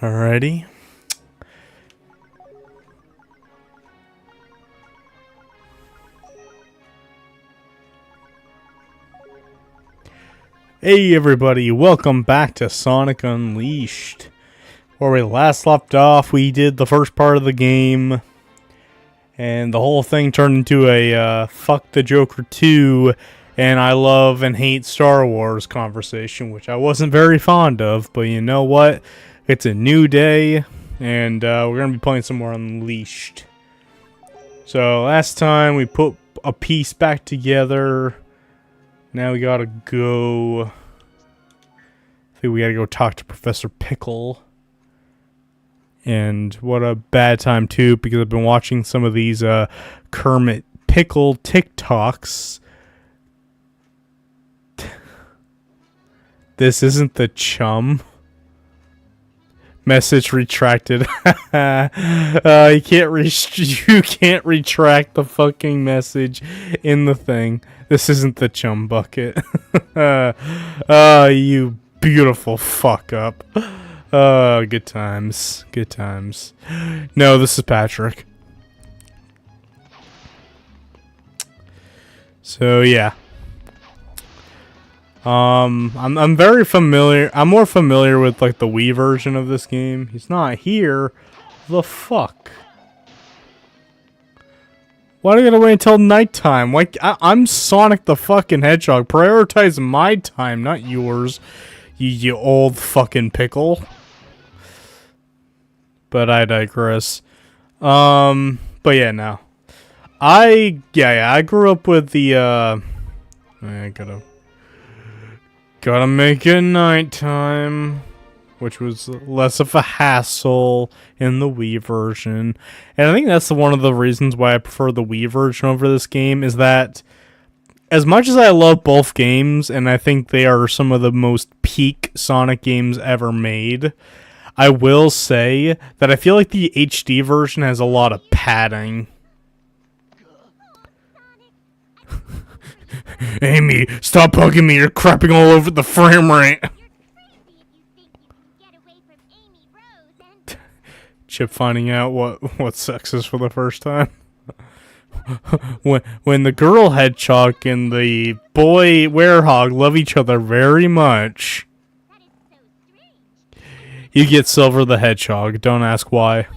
Alrighty. Hey everybody, welcome back to Sonic Unleashed. Where we last left off, we did the first part of the game, and the whole thing turned into a fuck the Joker 2 and I love and hate Star Wars conversation, which I wasn't very fond of, but you know what? It's a new day, and we're going to be playing some more Unleashed. So last time we put a piece back together. Now we gotta go. I think we gotta go talk to Professor Pickle. And what a bad time too, because I've been watching some of these Kermit Pickle TikToks. This isn't the chum. Message retracted. You can't retract the fucking message in the thing. This isn't the chum bucket. You beautiful fuck up. Good times. Good times. No, this is Patrick. So yeah. I'm very familiar. I'm more familiar with like the Wii version of this game. He's not here. The fuck? Why do I gotta wait until nighttime? Like I'm Sonic the fucking Hedgehog. Prioritize my time, not yours. You old fucking pickle. But I digress. But yeah, no. I grew up with the I gotta make it nighttime, which was less of a hassle in the Wii version. And I think that's one of the reasons why I prefer the Wii version over this game, is that as much as I love both games, and I think they are some of the most peak Sonic games ever made, I will say that I feel like the HD version has a lot of padding. Amy, stop hugging me. You're crapping all over the frame rate. Chip finding out what sex is for the first time. when the girl Hedgehog and the boy Werehog love each other very much, you get Silver the Hedgehog. Don't ask why.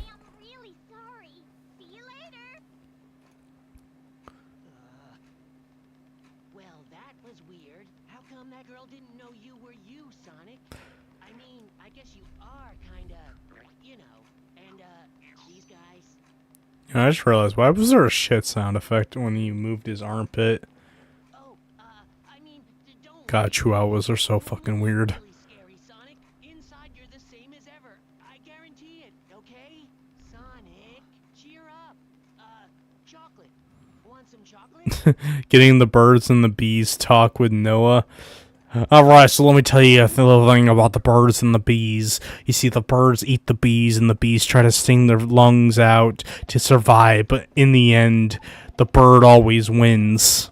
I just realized, why was there a shit sound effect when he moved his armpit? God, chihuahuas are so fucking weird. Inside you're the same as ever. I guarantee it, okay? Sonic, cheer up. Chocolate. Want some chocolate? Getting the birds and the bees talk with Noah. Alright, so let me tell you a little thing about the birds and the bees. You see, the birds eat the bees, and the bees try to sting their lungs out to survive, but in the end, the bird always wins.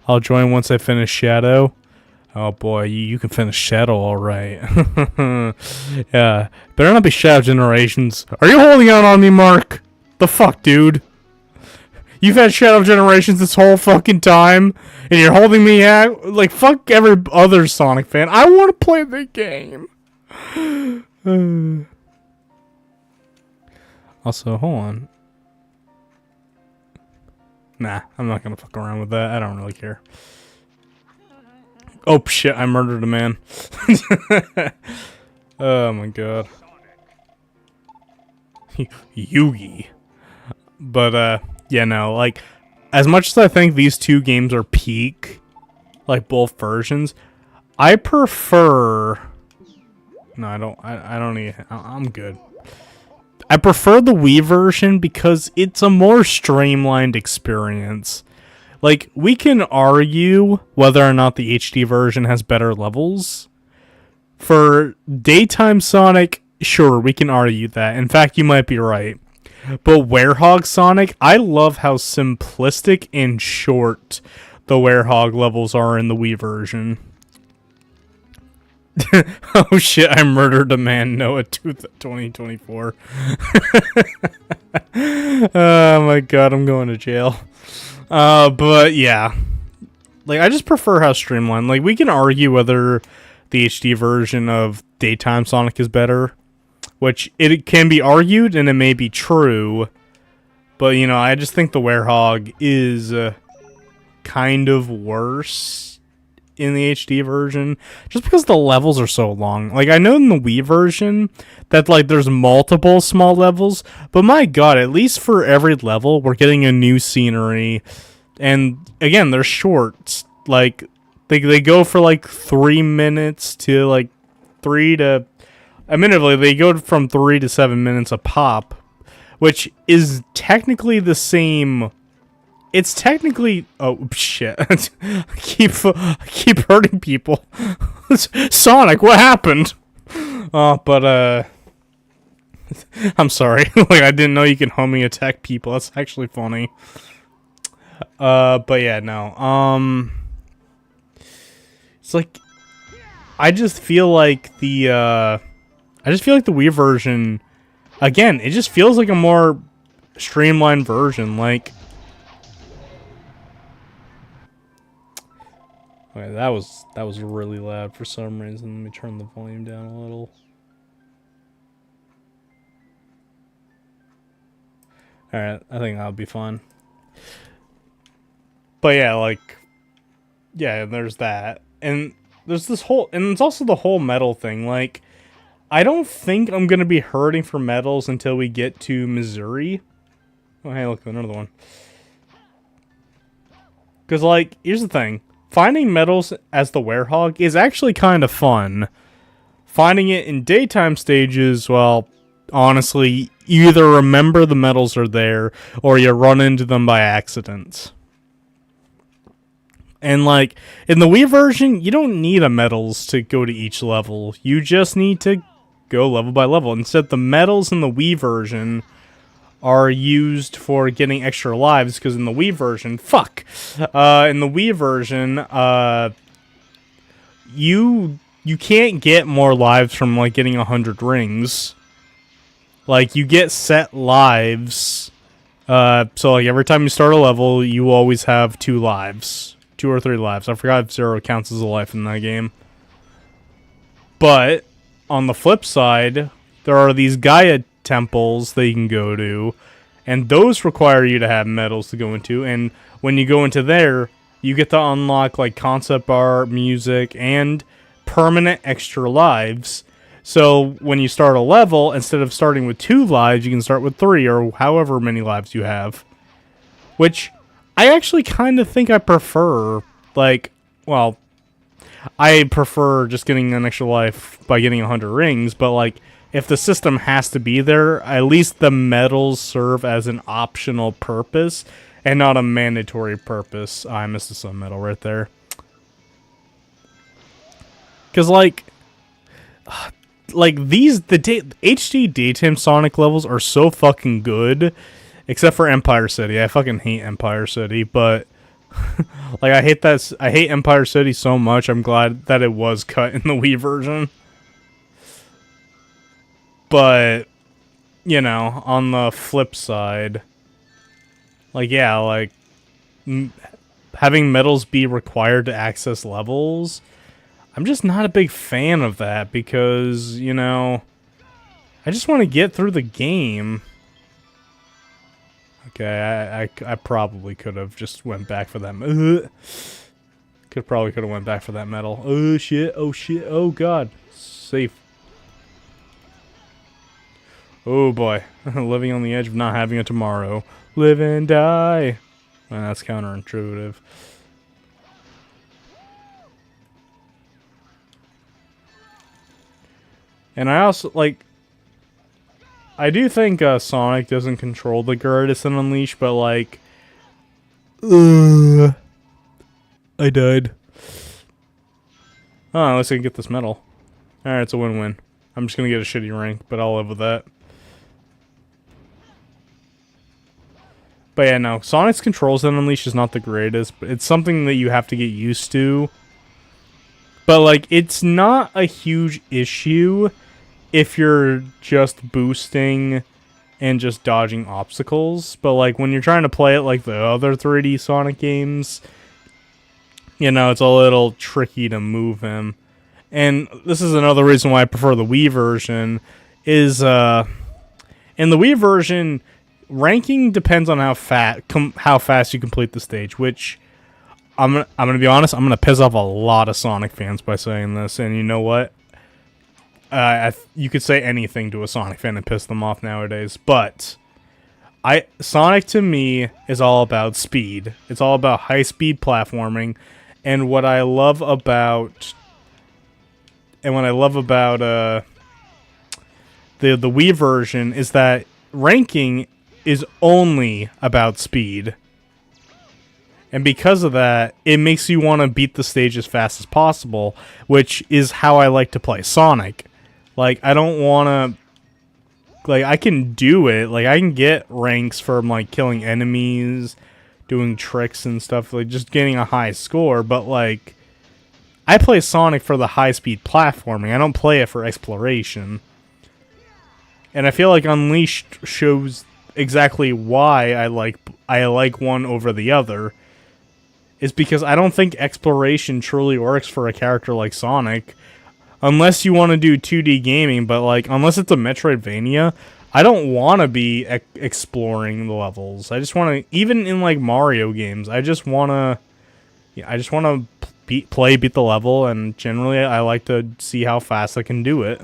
I'll join once I finish Shadow. Oh boy, you can finish Shadow alright. Yeah, better not be Shadow Generations. Are you holding out on me, Mark? The fuck, dude? You've had Shadow Generations this whole fucking time, and you're holding me out? Like, fuck every other Sonic fan. I want to play the game. Also, hold on. Nah, I'm not gonna fuck around with that. I don't really care. Oh shit, I murdered a man. Oh my god. Yugi. But, yeah, no, like, as much as I think these two games are peak, like, both versions, I prefer... No, I don't need... I'm good. I prefer the Wii version because it's a more streamlined experience. Like, we can argue whether or not the HD version has better levels. For Daytime Sonic, sure, we can argue that. In fact, you might be right. But WEREHOG Sonic, I love how simplistic and short the WEREHOG levels are in the Wii version. Oh shit, I murdered a man, Noah 2024. Oh my god, I'm going to jail. But yeah. Like, I just prefer how streamlined. Like, we can argue whether the HD version of Daytime Sonic is better. Which, it can be argued, and it may be true. But, you know, I just think the WEREHOG is kind of worse in the HD version. Just because the levels are so long. Like, I know in the Wii version that, like, there's multiple small levels. But my god, at least for every level, we're getting a new scenery. And, again, they're short. Like, they go for, like, 3 minutes to, like, 3 to... Admittedly, they go from 3 to 7 minutes a pop, which is technically the same. It's technically... Oh, shit. I keep hurting people. Sonic, what happened? But, I'm sorry. Like, I didn't know you can homing attack people. That's actually funny. But yeah, no. It's like... I just feel like the Wii version, again, it just feels like a more streamlined version. Like, okay, that was really loud for some reason. Let me turn the volume down a little. All right, I think that'll be fine. But yeah, like, yeah, there's that, and there's this whole, and it's also the whole metal thing, like. I don't think I'm going to be hurting for medals until we get to Missouri. Oh, hey, look, another one. Because, like, here's the thing. Finding medals as the WEREHOG is actually kind of fun. Finding it in daytime stages, well, honestly, you either remember the medals are there, or you run into them by accident. And, like, in the Wii version, you don't need a medals to go to each level. You just need to go level by level. Instead, the medals in the Wii version are used for getting extra lives, because in the Wii version, in the Wii version, you can't get more lives from, like, getting 100 rings. Like, you get set lives, so, like, every time you start a level, you always have 2 lives. 2 or 3 lives. I forgot if 0 counts as a life in that game. But on the flip side, there are these Gaia temples that you can go to, and those require you to have medals to go into, and when you go into there, you get to unlock, like, concept art, music, and permanent extra lives. So when you start a level, instead of starting with 2 lives, you can start with 3, or however many lives you have. Which, I actually kind of think I prefer, like, well... I prefer just getting an extra life by getting 100 rings, but, like, if the system has to be there, at least the medals serve as an optional purpose, and not a mandatory purpose. I missed the sun medal right there. Because, like HD daytime Sonic levels are so fucking good, except for Empire City. I fucking hate Empire City, but like I hate Empire City so much. I'm glad that it was cut in the Wii version. But you know, on the flip side, like yeah, like having medals be required to access levels, I'm just not a big fan of that because, you know, I just want to get through the game. Okay, I probably could have just went back for that. Probably could have went back for that medal. Oh shit, oh shit, oh god. Safe. Oh boy. Living on the edge of not having a tomorrow. Live and die. Well, that's counterintuitive. And I also, like, I do think Sonic doesn't control the Gyarados in Unleashed, but, like, I died. Oh, unless I can get this medal. Alright, it's a win-win. I'm just gonna get a shitty rank, but I'll live with that. But yeah, no, Sonic's controls in Unleashed is not the greatest, but it's something that you have to get used to. But, like, it's not a huge issue if you're just boosting and just dodging obstacles. But, like, when you're trying to play it like the other 3D Sonic games, you know, it's a little tricky to move him. And this is another reason why I prefer the Wii version, is, in the Wii version, ranking depends on how fast you complete the stage, which I'm gonna be honest, I'm gonna piss off a lot of Sonic fans by saying this, and you know what? You could say anything to a Sonic fan and piss them off nowadays, but Sonic to me is all about speed. It's all about high-speed platforming, and what I love about the Wii version is that ranking is only about speed. And because of that, it makes you want to beat the stage as fast as possible, which is how I like to play Sonic. Like, I don't want to... Like, I can do it. Like, I can get ranks from, like, killing enemies, doing tricks and stuff, like, just getting a high score, but, like, I play Sonic for the high-speed platforming. I don't play it for exploration. And I feel like Unleashed shows exactly why I like one over the other, is because I don't think exploration truly works for a character like Sonic. Unless you want to do 2D gaming, but like, unless it's a Metroidvania, I don't want to be exploring the levels. I just want to, even in like Mario games, I just want to beat the level, and generally I like to see how fast I can do it.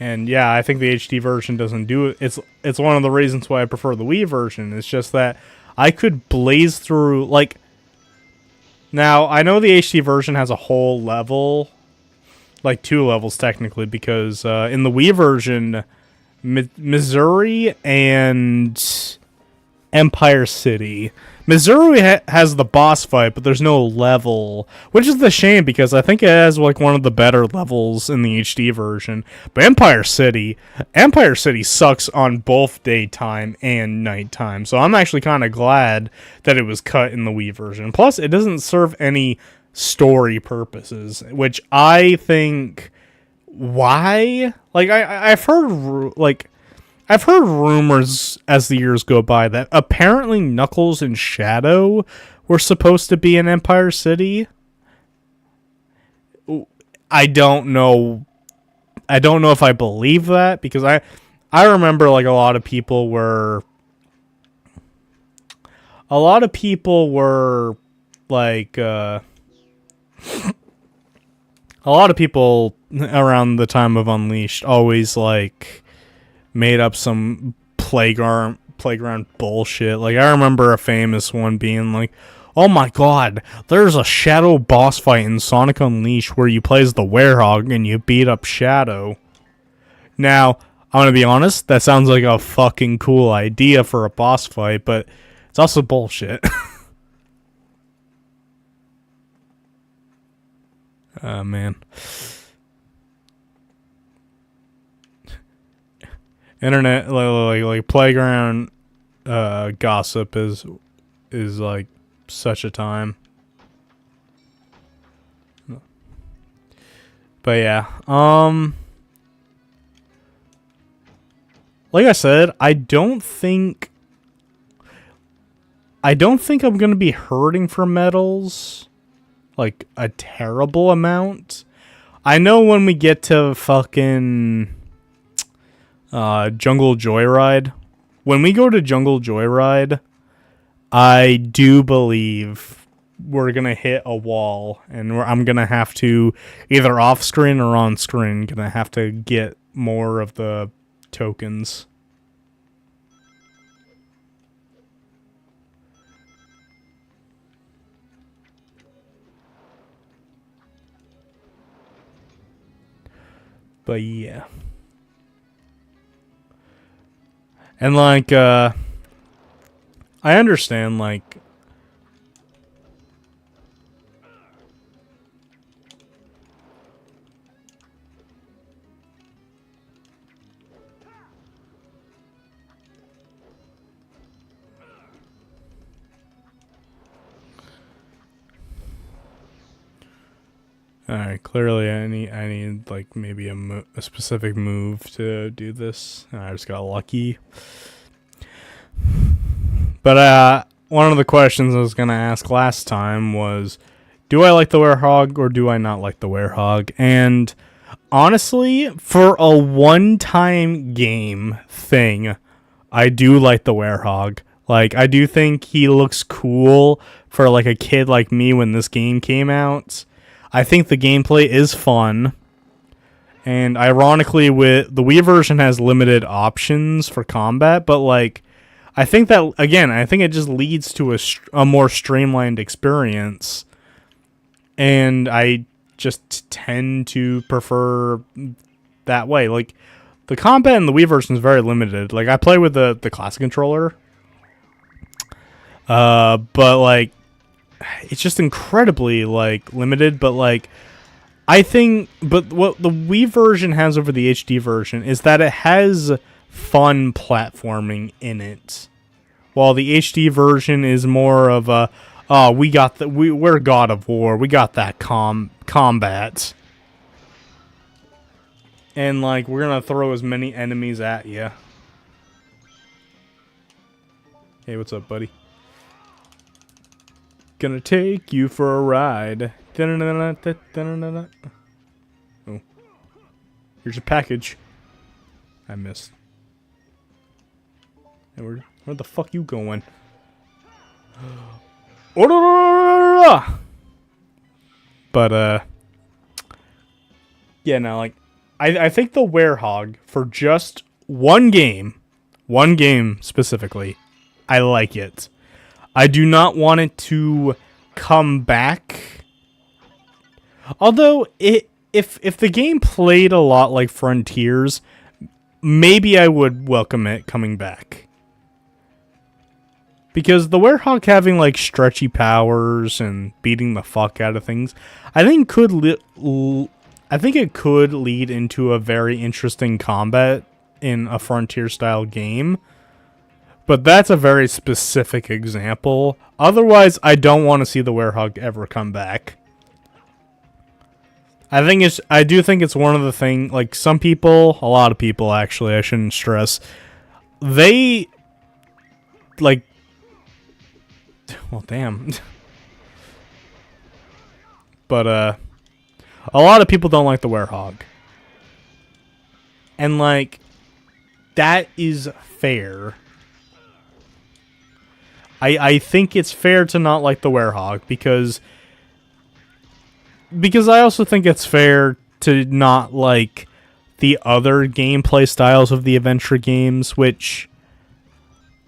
And yeah, I think the HD version doesn't do it. It's one of the reasons why I prefer the Wii version. It's just that I could blaze through, like... Now, I know the HD version has a whole level, like 2 levels technically, because in the Wii version, Missouri and Empire City. Missouri has the boss fight, but there's no level, which is the shame because I think it has like one of the better levels in the HD version. But Empire City sucks on both daytime and nighttime. So I'm actually kind of glad that it was cut in the Wii version. Plus, it doesn't serve any story purposes, which I think why? Like I've heard rumors as the years go by that apparently Knuckles and Shadow were supposed to be in Empire City. I don't know if I believe that, because I remember like a lot of people were like a lot of people around the time of Unleashed always like made up some playground bullshit. Like, I remember a famous one being like, oh my god, there's a Shadow boss fight in Sonic Unleashed where you play as the Werehog and you beat up Shadow. Now, I'm gonna be honest, that sounds like a fucking cool idea for a boss fight, but it's also bullshit. Oh, man. Internet, like playground gossip is like such a time. But yeah, like I said, I don't think I'm gonna be hurting for medals like a terrible amount. I know when we get to fucking Jungle Joyride, when we go to Jungle Joyride, I do believe we're gonna hit a wall, and I'm gonna have to, either off screen or on screen, gonna have to get more of the tokens. But yeah. And like, I understand, like, alright, clearly I need like maybe a specific move to do this. I just got lucky. But one of the questions I was gonna ask last time was, do I like the Werehog or do I not like the Werehog? And honestly, for a one-time game thing, I do like the Werehog. Like, I do think he looks cool for like a kid like me when this game came out. I think the gameplay is fun. And ironically, with the Wii version has limited options for combat, but like, I think that, again, I think it just leads to a more streamlined experience. And I just tend to prefer that way. Like, the combat in the Wii version is very limited. Like, I play with the classic controller. But like, it's just incredibly like limited. But like, I think, but what the Wii version has over the HD version is that it has fun platforming in it, while the HD version is more of a, oh, we're God of War, we got that combat, and like, we're gonna throw as many enemies at you. Hey, what's up, buddy? Gonna take you for a ride. Oh, here's your package. I missed. Hey, where the fuck you going? But yeah, no, like, I think the Werehog, for just one game specifically, I like it. I do not want it to come back. Although, if the game played a lot like Frontiers, maybe I would welcome it coming back. Because the Werehog having like stretchy powers and beating the fuck out of things, I think it could lead into a very interesting combat in a Frontier style game. But that's a very specific example. Otherwise, I don't want to see the Werehog ever come back. I do think it's one of the things, like, some people, a lot of people actually, I shouldn't stress, they, like, well, damn. But, a lot of people don't like the Werehog. And, like, that is fair. I think it's fair to not like the Werehog, because I also think it's fair to not like the other gameplay styles of the adventure games, which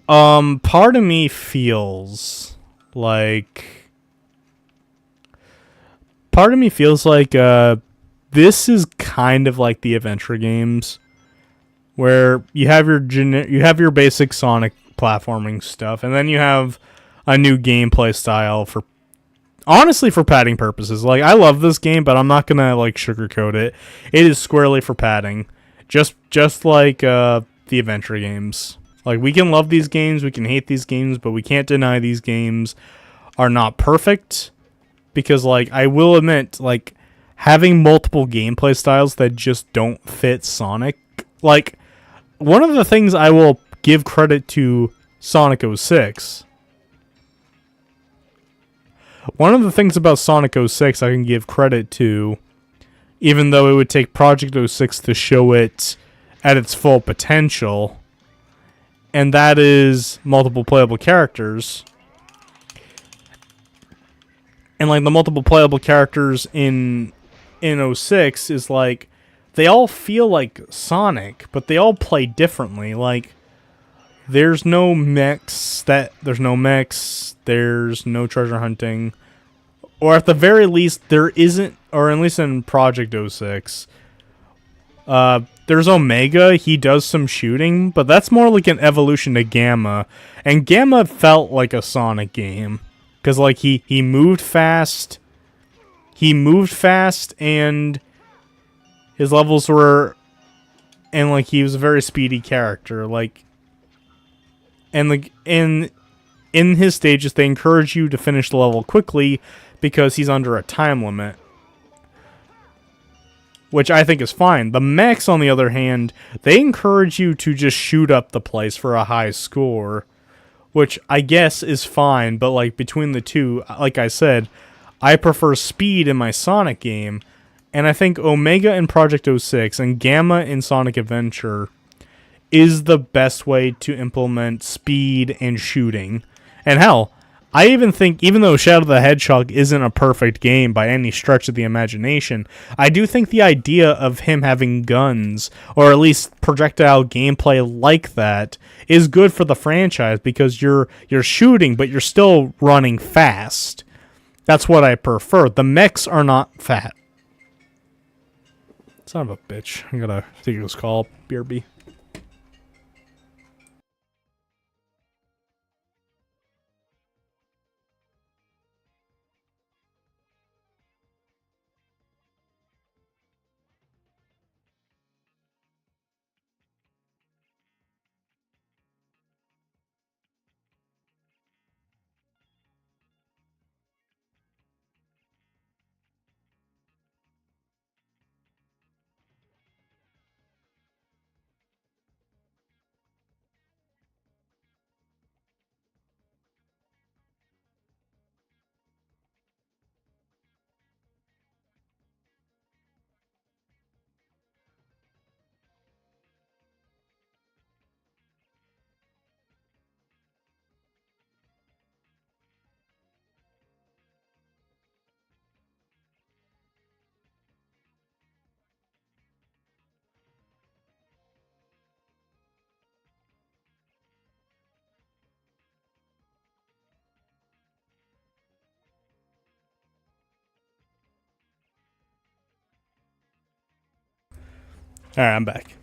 part of me feels like this is kind of like the adventure games, where you have your basic Sonic platforming stuff, and then you have a new gameplay style for, honestly, for padding purposes. Like, I love this game, but I'm not gonna like sugarcoat it. It is squarely for padding, just like the adventure games. Like, we can love these games, we can hate these games, but we can't deny these games are not perfect. Because, like, I will admit, like, having multiple gameplay styles that just don't fit Sonic, like, one of the things I will give credit to Sonic 06. One of the things about Sonic 06 I can give credit to, even though it would take Project 06 to show it at its full potential, and that is multiple playable characters. And, like, the multiple playable characters in 06 is, like, they all feel like Sonic, but they all play differently. Like, there's no mechs, there's no treasure hunting. Or at the very least, there isn't, or at least in Project 06, there's Omega, he does some shooting, but that's more like an evolution to Gamma. And Gamma felt like a Sonic game. Because, like, he moved fast. He moved fast, and his levels were... And, like, he was a very speedy character. Like... And, like, in his stages, they encourage you to finish the level quickly because he's under a time limit. Which I think is fine. The mechs, on the other hand, they encourage you to just shoot up the place for a high score. Which I guess is fine, but, like, between the two, like I said, I prefer speed in my Sonic game, and I think Omega in Project 06 and Gamma in Sonic Adventure is the best way to implement speed and shooting. And hell, I even think, even though Shadow the Hedgehog isn't a perfect game by any stretch of the imagination, I do think the idea of him having guns, or at least projectile gameplay like that, is good for the franchise because you're shooting, but you're still running fast. That's what I prefer. The mechs are not fat. Son of a bitch. I gotta take this call, BRB. Alright, I'm back.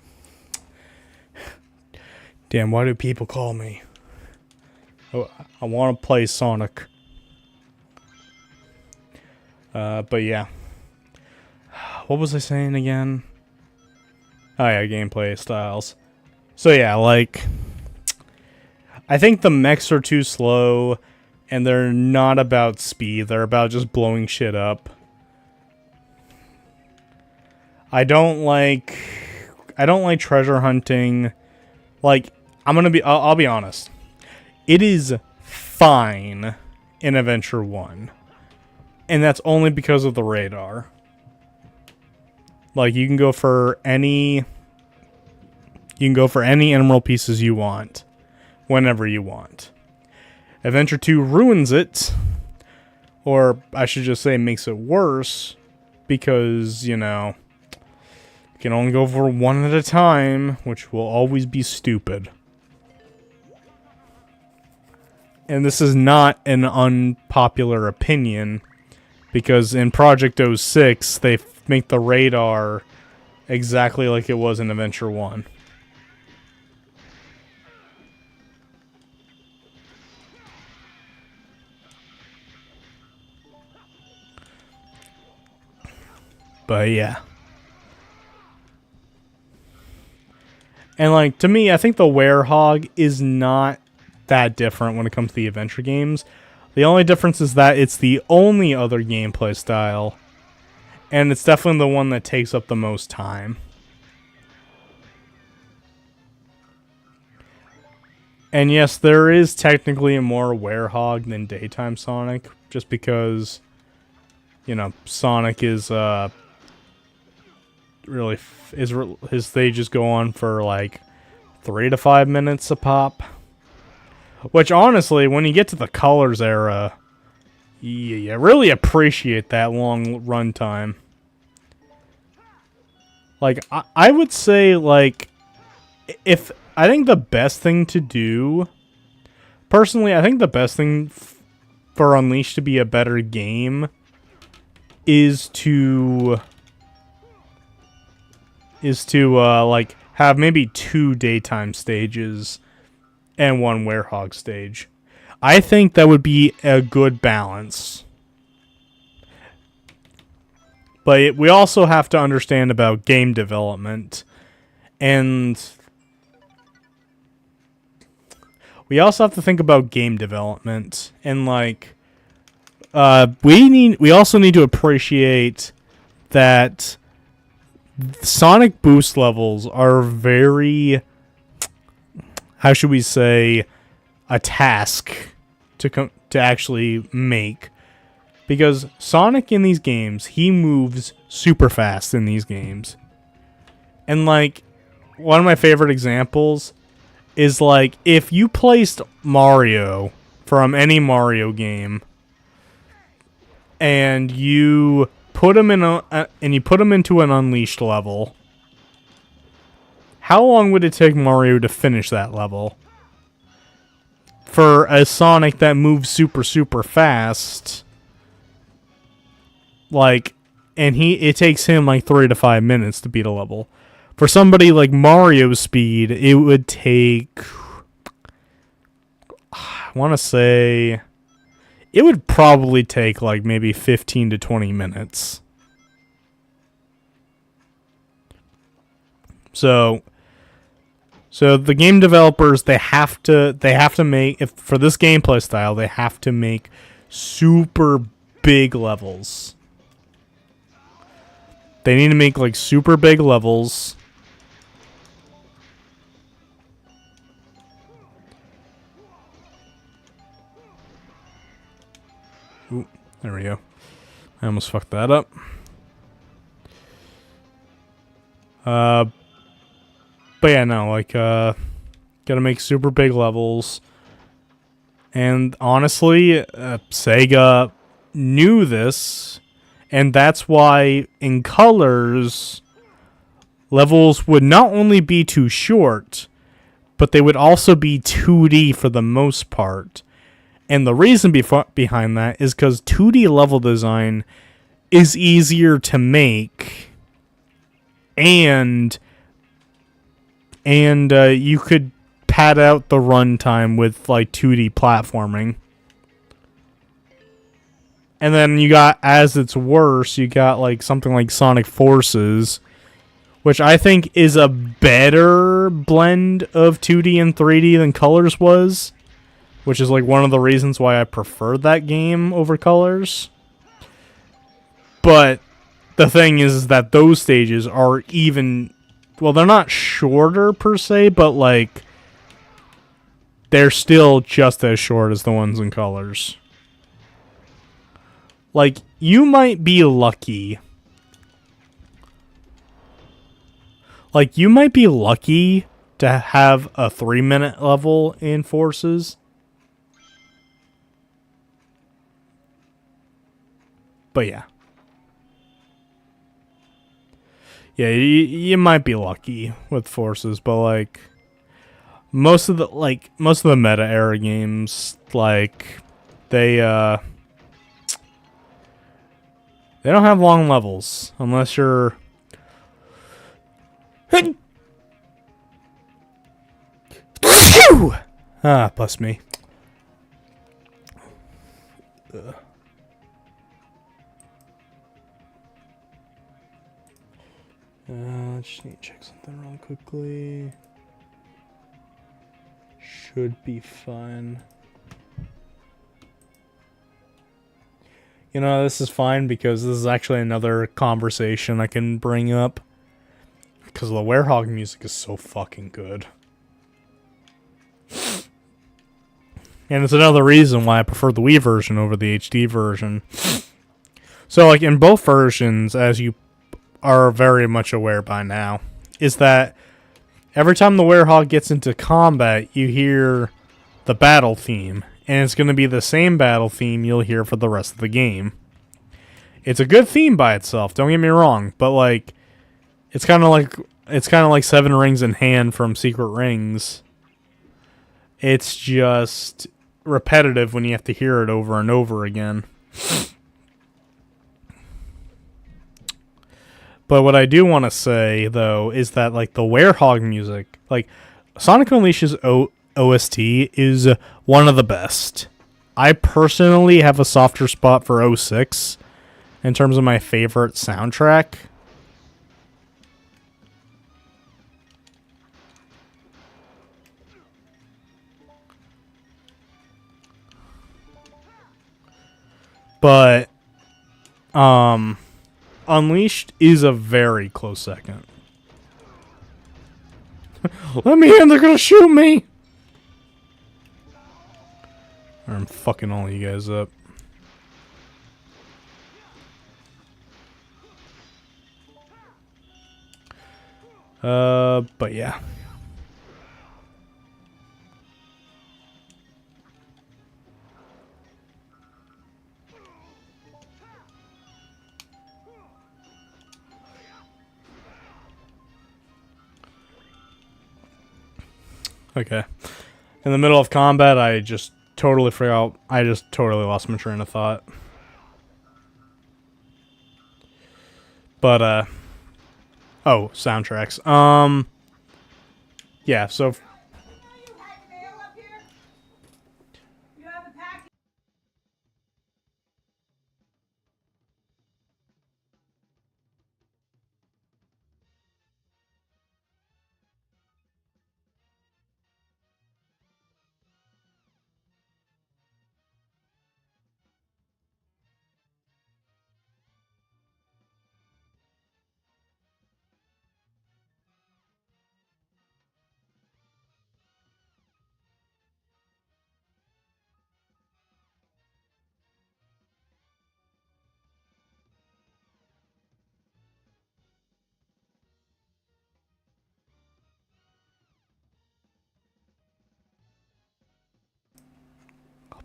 Damn, why do people call me? Oh, I want to play Sonic. But yeah. What was I saying again? Oh yeah, gameplay styles. So yeah, like... I think the mechs are too slow, and they're not about speed. They're about just blowing shit up. I don't like treasure hunting. Like, I'll be honest. It is fine in Adventure 1. And that's only because of the radar. Like, you can go for any emerald pieces you want. Whenever you want. Adventure 2 ruins it. Or, I should just say, makes it worse. Because, you know... can only go for one at a time, which will always be stupid. And this is not an unpopular opinion, because in Project 06, they make the radar exactly like it was in Adventure 1. But yeah. And like to me, I think the WEREHOG is not that different when it comes to the adventure games. The only difference is that it's the only other gameplay style, and it's definitely the one that takes up the most time. And yes, there is technically more WEREHOG than Daytime Sonic, just because, you know, Sonic is really his stages go on for like 3 to 5 minutes a pop. Which honestly, when you get to the Colors era, you really appreciate that long runtime. Like I would say, like, if I think the best thing to do, personally, I think the best thing for Unleashed to be a better game is to like have maybe 2 daytime stages and 1 WEREHOG stage. I think that would be a good balance. But we also have to understand about game development, and we also have to think about game development, and like we also need to appreciate that Sonic boost levels are very, how should we say, a task to actually make, because Sonic in these games, he moves super fast in these games. And like one of my favorite examples is like if you placed Mario from any Mario game and you put him into an Unleashed level, how long would it take Mario to finish that level? For a Sonic that moves super, super fast, like, and it takes him like 3 to 5 minutes to beat a level. For somebody like Mario's speed, it would take, I want to say, it would probably take like maybe 15 to 20 minutes. So the game developers, they have to make, if for this gameplay style, they have to make super big levels. They need to make like super big levels. Ooh, there we go. I almost fucked that up. But yeah, no, like, gotta make super big levels. And honestly, Sega knew this, and that's why in Colors, levels would not only be too short, but they would also be 2D for the most part. And the reason behind that is because 2D level design is easier to make, and you could pad out the runtime with like 2D platforming. And then you got, as it's worse, you got like something like Sonic Forces, which I think is a better blend of 2D and 3D than Colors was, which is like one of the reasons why I preferred that game over Colors. But the thing is that those stages are even, well, they're not shorter per se, but like they're still just as short as the ones in Colors. Like, you might be lucky. Like, you might be lucky to have a 3-minute level in Forces. But yeah. Yeah, you might be lucky with Forces, but like most of the meta era games, like they don't have long levels unless you're bless me. Just need to check something really quickly. Should be fine. You know, this is fine because this is actually another conversation I can bring up. Because the WEREHOG music is so fucking good. And it's another reason why I prefer the Wii version over the HD version. So, like, in both versions, as you are very much aware by now, is that every time the WEREHOG gets into combat, you hear the battle theme. And it's going to be the same battle theme you'll hear for the rest of the game. It's a good theme by itself, don't get me wrong, but, like, it's kind of like Seven Rings in Hand from Secret Rings. It's just repetitive when you have to hear it over and over again. But what I do want to say, though, is that, like, the WEREHOG music, like, Sonic Unleashed's OST is one of the best. I personally have a softer spot for 06 in terms of my favorite soundtrack. But, Unleashed is a very close second. Let me in, they're gonna shoot me! I'm fucking all you guys up. But yeah. Okay. In the middle of combat, I just totally forgot. I just totally lost my train of thought. But, oh, soundtracks. Yeah, so...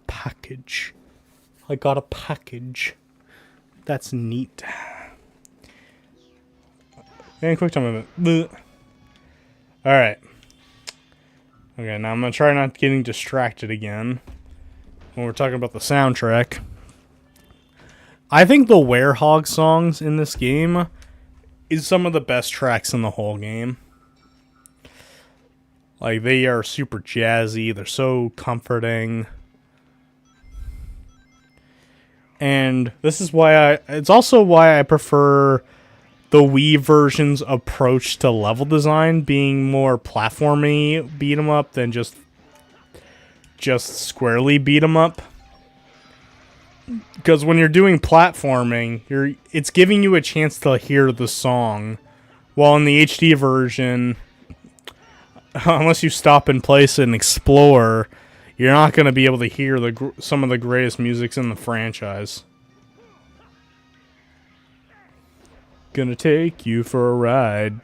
Package. I got a package. That's neat. And quick time event. Alright. Okay, now I'm gonna try not getting distracted again when we're talking about the soundtrack. I think the WEREHOG songs in this game is some of the best tracks in the whole game. Like, they are super jazzy, they're so comforting. And this is why it's also why I prefer the Wii version's approach to level design being more platformy beat 'em up than just squarely beat 'em up. Because when you're doing platforming, it's giving you a chance to hear the song, while in the HD version, unless you stop in place and explore, you're not going to be able to hear some of the greatest musics in the franchise. Gonna take you for a ride.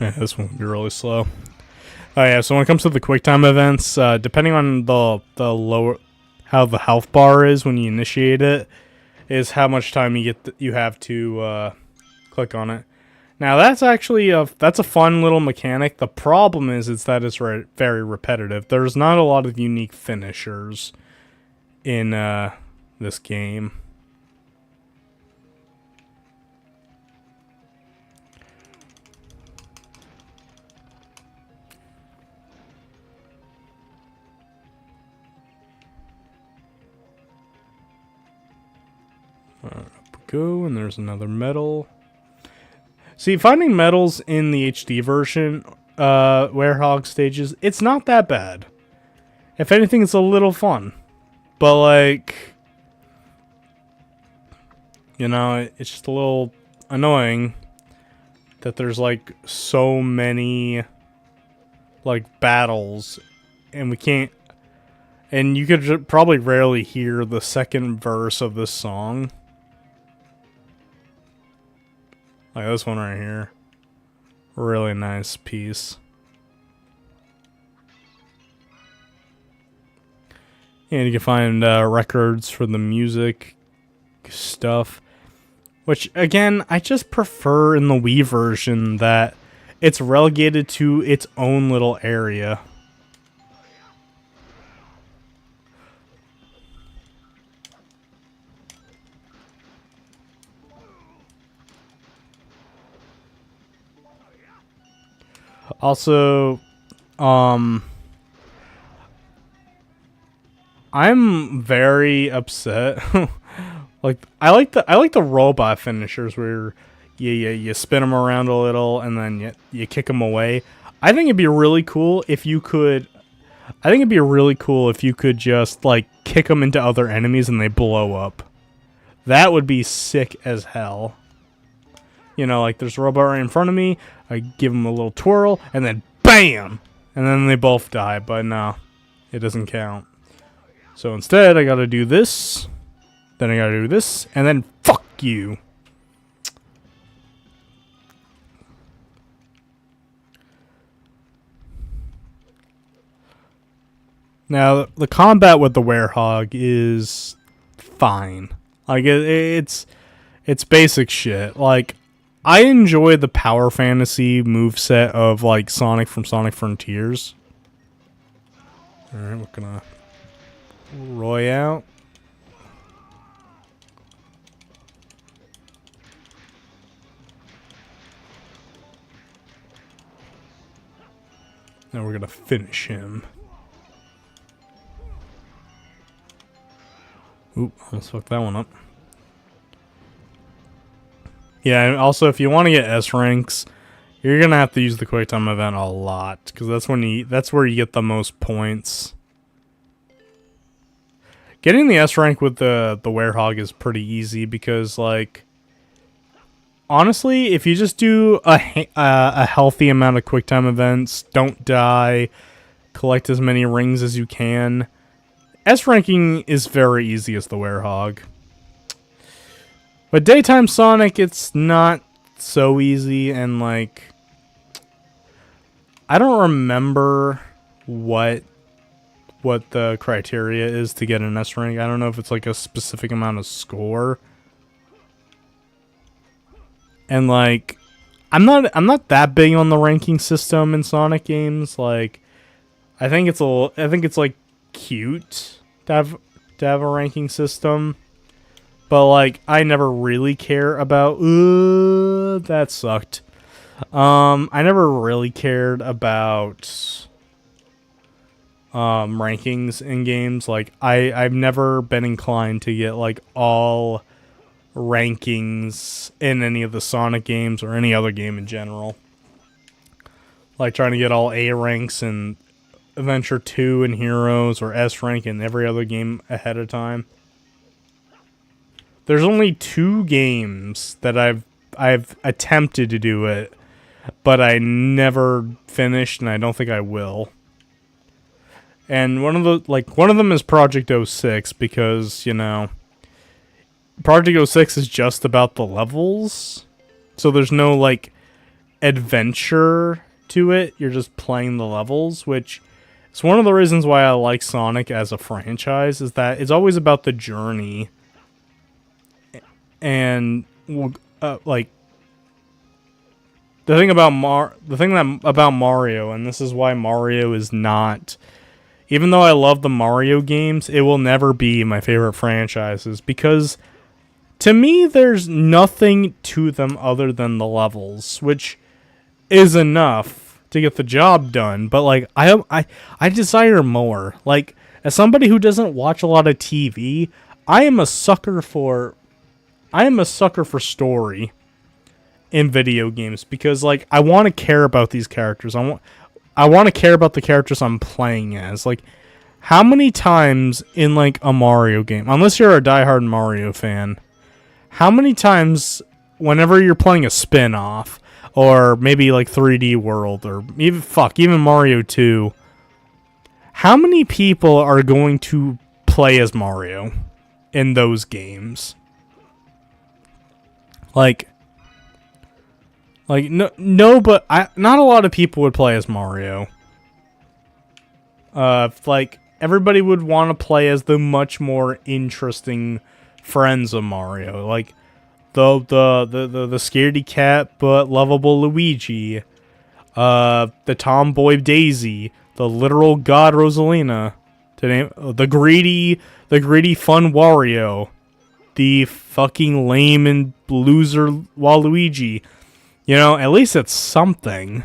Yeah, this one will be really slow. Oh yeah, so when it comes to the QuickTime events, depending on the lower how the health bar is when you initiate it, is how much time you have to click on it. Now that's actually that's a fun little mechanic. The problem is that it's very repetitive. There's not a lot of unique finishers in this game. Up we go, and there's another medal. See, finding medals in the HD version, WEREHOG stages, it's not that bad. If anything, it's a little fun. But, like, you know, it's just a little annoying that there's, like, so many, like, battles, and we can't, and you could probably rarely hear the second verse of this song. Like this one right here. Really nice piece. And you can find records for the music stuff. Which, again, I just prefer in the Wii version that it's relegated to its own little area. Also, I'm very upset. Like I like the robot finishers where you spin them around a little and then you kick them away. I think it'd be really cool if you could. I think it'd be really cool if you could just like kick them into other enemies and they blow up. That would be sick as hell. You know, like there's a robot right in front of me. I give him a little twirl, and then BAM! And then they both die, but no, it doesn't count. So instead, I gotta do this, then I gotta do this, and then fuck you. Now, the combat with the WEREHOG is fine. Like, it's basic shit. Like, I enjoy the power fantasy moveset of, like, Sonic from Sonic Frontiers. Alright, we're gonna Roy out. Now we're gonna finish him. Oop, almost fucked that one up. Yeah, and also if you want to get S ranks, you're gonna have to use the QuickTime event a lot because that's where you get the most points. Getting the S rank with the WEREHOG is pretty easy because, like, honestly, if you just do a healthy amount of QuickTime events, don't die, collect as many rings as you can, S ranking is very easy as the WEREHOG. But Daytime Sonic, it's not so easy, and, like, I don't remember what the criteria is to get an S rank. I don't know if it's, like, a specific amount of score. And, like, I'm not that big on the ranking system in Sonic games. Like, I think it's like cute to have a ranking system. But, like, I never really care about... that sucked. I never really cared about rankings in games. Like, I've never been inclined to get, like, all rankings in any of the Sonic games or any other game in general. Like, trying to get all A ranks in Adventure 2 and Heroes or S rank in every other game ahead of time. There's only 2 games that I've attempted to do it, but I never finished, and I don't think I will. And one of them is Project 06 because, you know, Project 06 is just about the levels. So there's no, like, adventure to it. You're just playing the levels, which is one of the reasons why I like Sonic as a franchise, is that it's always about the journey. And like the thing about Mario, and this is why Mario is not, even though I love the Mario games, it will never be my favorite franchises because to me there's nothing to them other than the levels, which is enough to get the job done. But like I desire more. Like, as somebody who doesn't watch a lot of TV, I am a sucker for I am a sucker for story in video games because, like, I want to care about these characters. I want to care about the characters I'm playing as. Like, how many times in, like, a Mario game, unless you're a diehard Mario fan, how many times whenever you're playing a spin-off, or maybe, like, 3D World, or even Mario 2, how many people are going to play as Mario in those games? Like no, but not a lot of people would play as Mario. Like, everybody would want to play as the much more interesting friends of Mario, like the scaredy cat but lovable Luigi, the tomboy Daisy, the literal god Rosalina, to name the greedy fun Wario, the fucking lame and loser Waluigi. You know, at least it's something.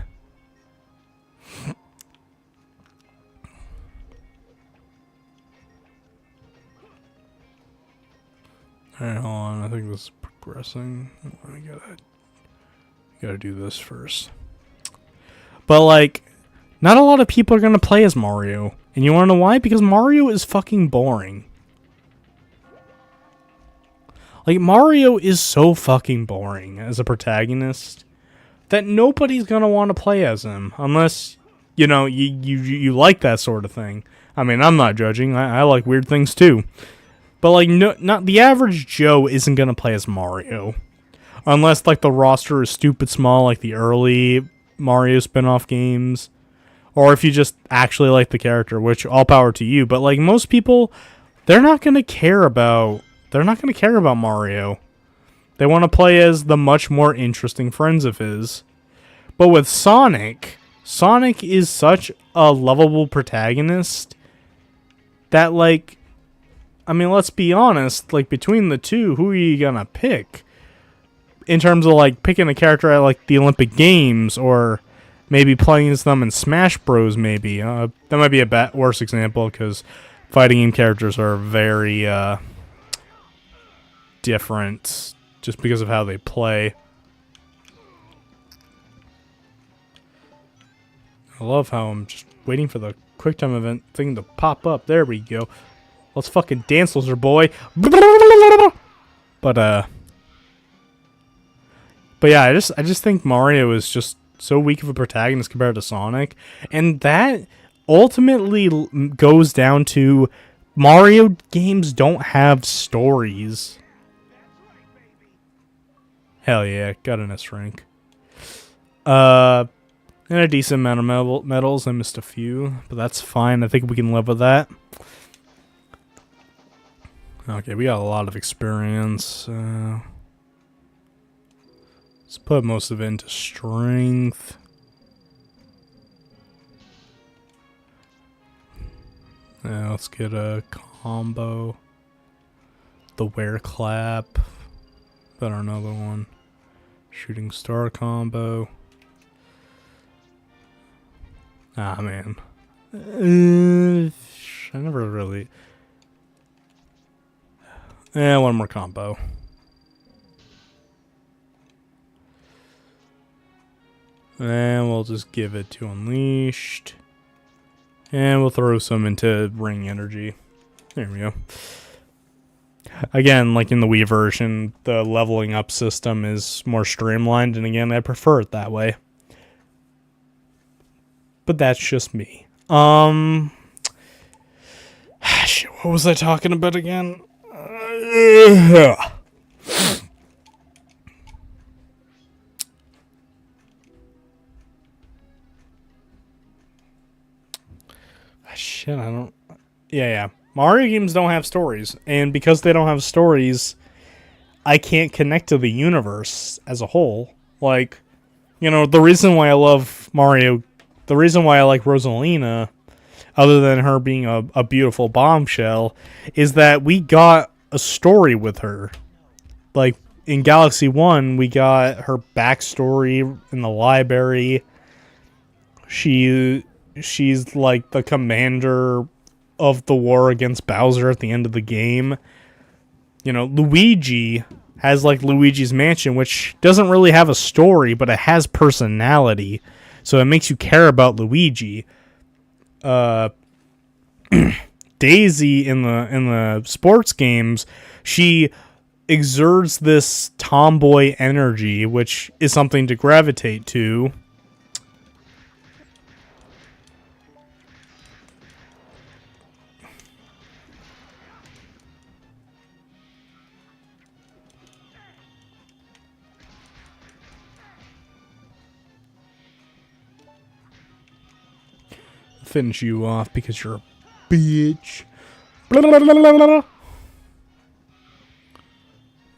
Alright, hold on. I think this is progressing. I gotta do this first. But, like, not a lot of people are gonna play as Mario. And you wanna know why? Because Mario is fucking boring. Like, Mario is so fucking boring as a protagonist that nobody's gonna want to play as him unless, you know, you like that sort of thing. I mean, I'm not judging. I like weird things too. But, like, not the average Joe isn't gonna play as Mario unless, like, the roster is stupid small, like the early Mario spin-off games, or if you just actually like the character, which all power to you. But, like, most people, they're not gonna care about Mario. They want to play as the much more interesting friends of his. But with Sonic is such a lovable protagonist that, like, I mean, let's be honest, like, between the two, who are you gonna pick? In terms of, like, picking a character at, like, the Olympic Games, or maybe playing as them in Smash Bros, maybe. That might be a worse example, because fighting game characters are very, different just because of how they play. I love how I'm just waiting for the QuickTime event thing to pop up. There we go. Let's fucking dance, loser boy. But yeah, I just think Mario is just so weak of a protagonist compared to Sonic, and that ultimately goes down to Mario games don't have stories. Hell yeah, got an S rank. And a decent amount of medals. I missed a few, but that's fine. I think we can live with that. Okay, we got a lot of experience. Let's put most of it into strength. Yeah, let's get a combo. The wear clap. Better another one. Shooting star combo. Ah, man. I never really... one more combo. And we'll just give it to Unleashed. And we'll throw some into Ring Energy. There we go. Again, like in the Wii version, the leveling up system is more streamlined, and again, I prefer it that way. But that's just me. Shit, what was I talking about again? Shit, I don't... Yeah. Mario games don't have stories, and because they don't have stories, I can't connect to the universe as a whole. Like, you know, the reason why I love Mario, the reason why I like Rosalina, other than her being a beautiful bombshell, is that we got a story with her. Like, in Galaxy 1, we got her backstory in the library. She's like the commander of the war against Bowser at the end of the game. You know, Luigi has like Luigi's Mansion, which doesn't really have a story, but it has personality, so it makes you care about Luigi. Daisy in the sports games, she exerts this tomboy energy, which is something to gravitate to. Finish you off because you're a bitch.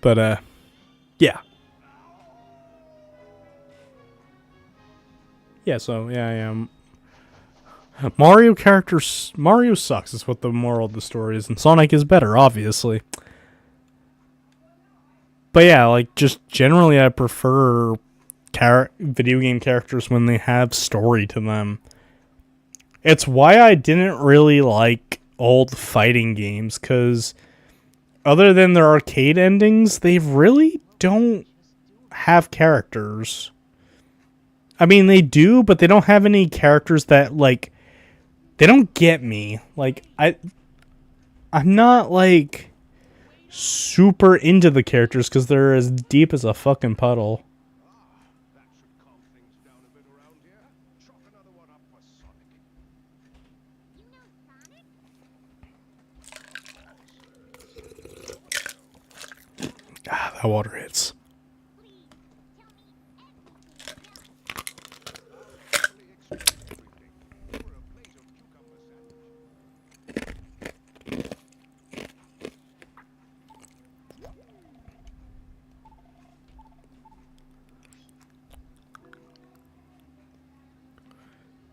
But yeah. So Mario sucks is what the moral of the story is, and Sonic is better, obviously. But yeah, like, just generally I prefer video game characters when they have story to them. It's why I didn't really like old fighting games, because other than their arcade endings, they really don't have characters. I mean, they do, but they don't have any characters that, like, they don't get me. Like, I'm not, like, super into the characters because they're as deep as a fucking puddle. Ah, that water hits.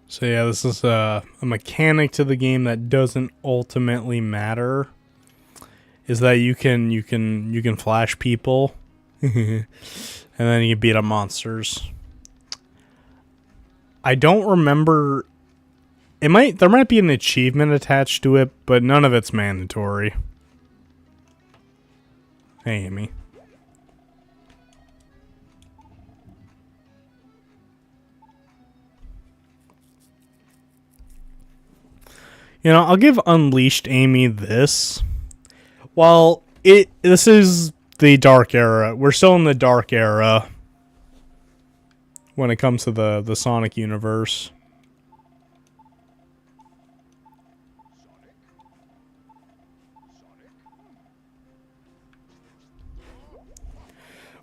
So yeah, this is a mechanic to the game that doesn't ultimately matter. Is that you can flash people, and then you beat up monsters. I don't remember. There might be an achievement attached to it, but none of it's mandatory. Hey, Amy. You know, I'll give Unleashed Amy this. While this is the dark era, we're still in the dark era when it comes to the Sonic universe.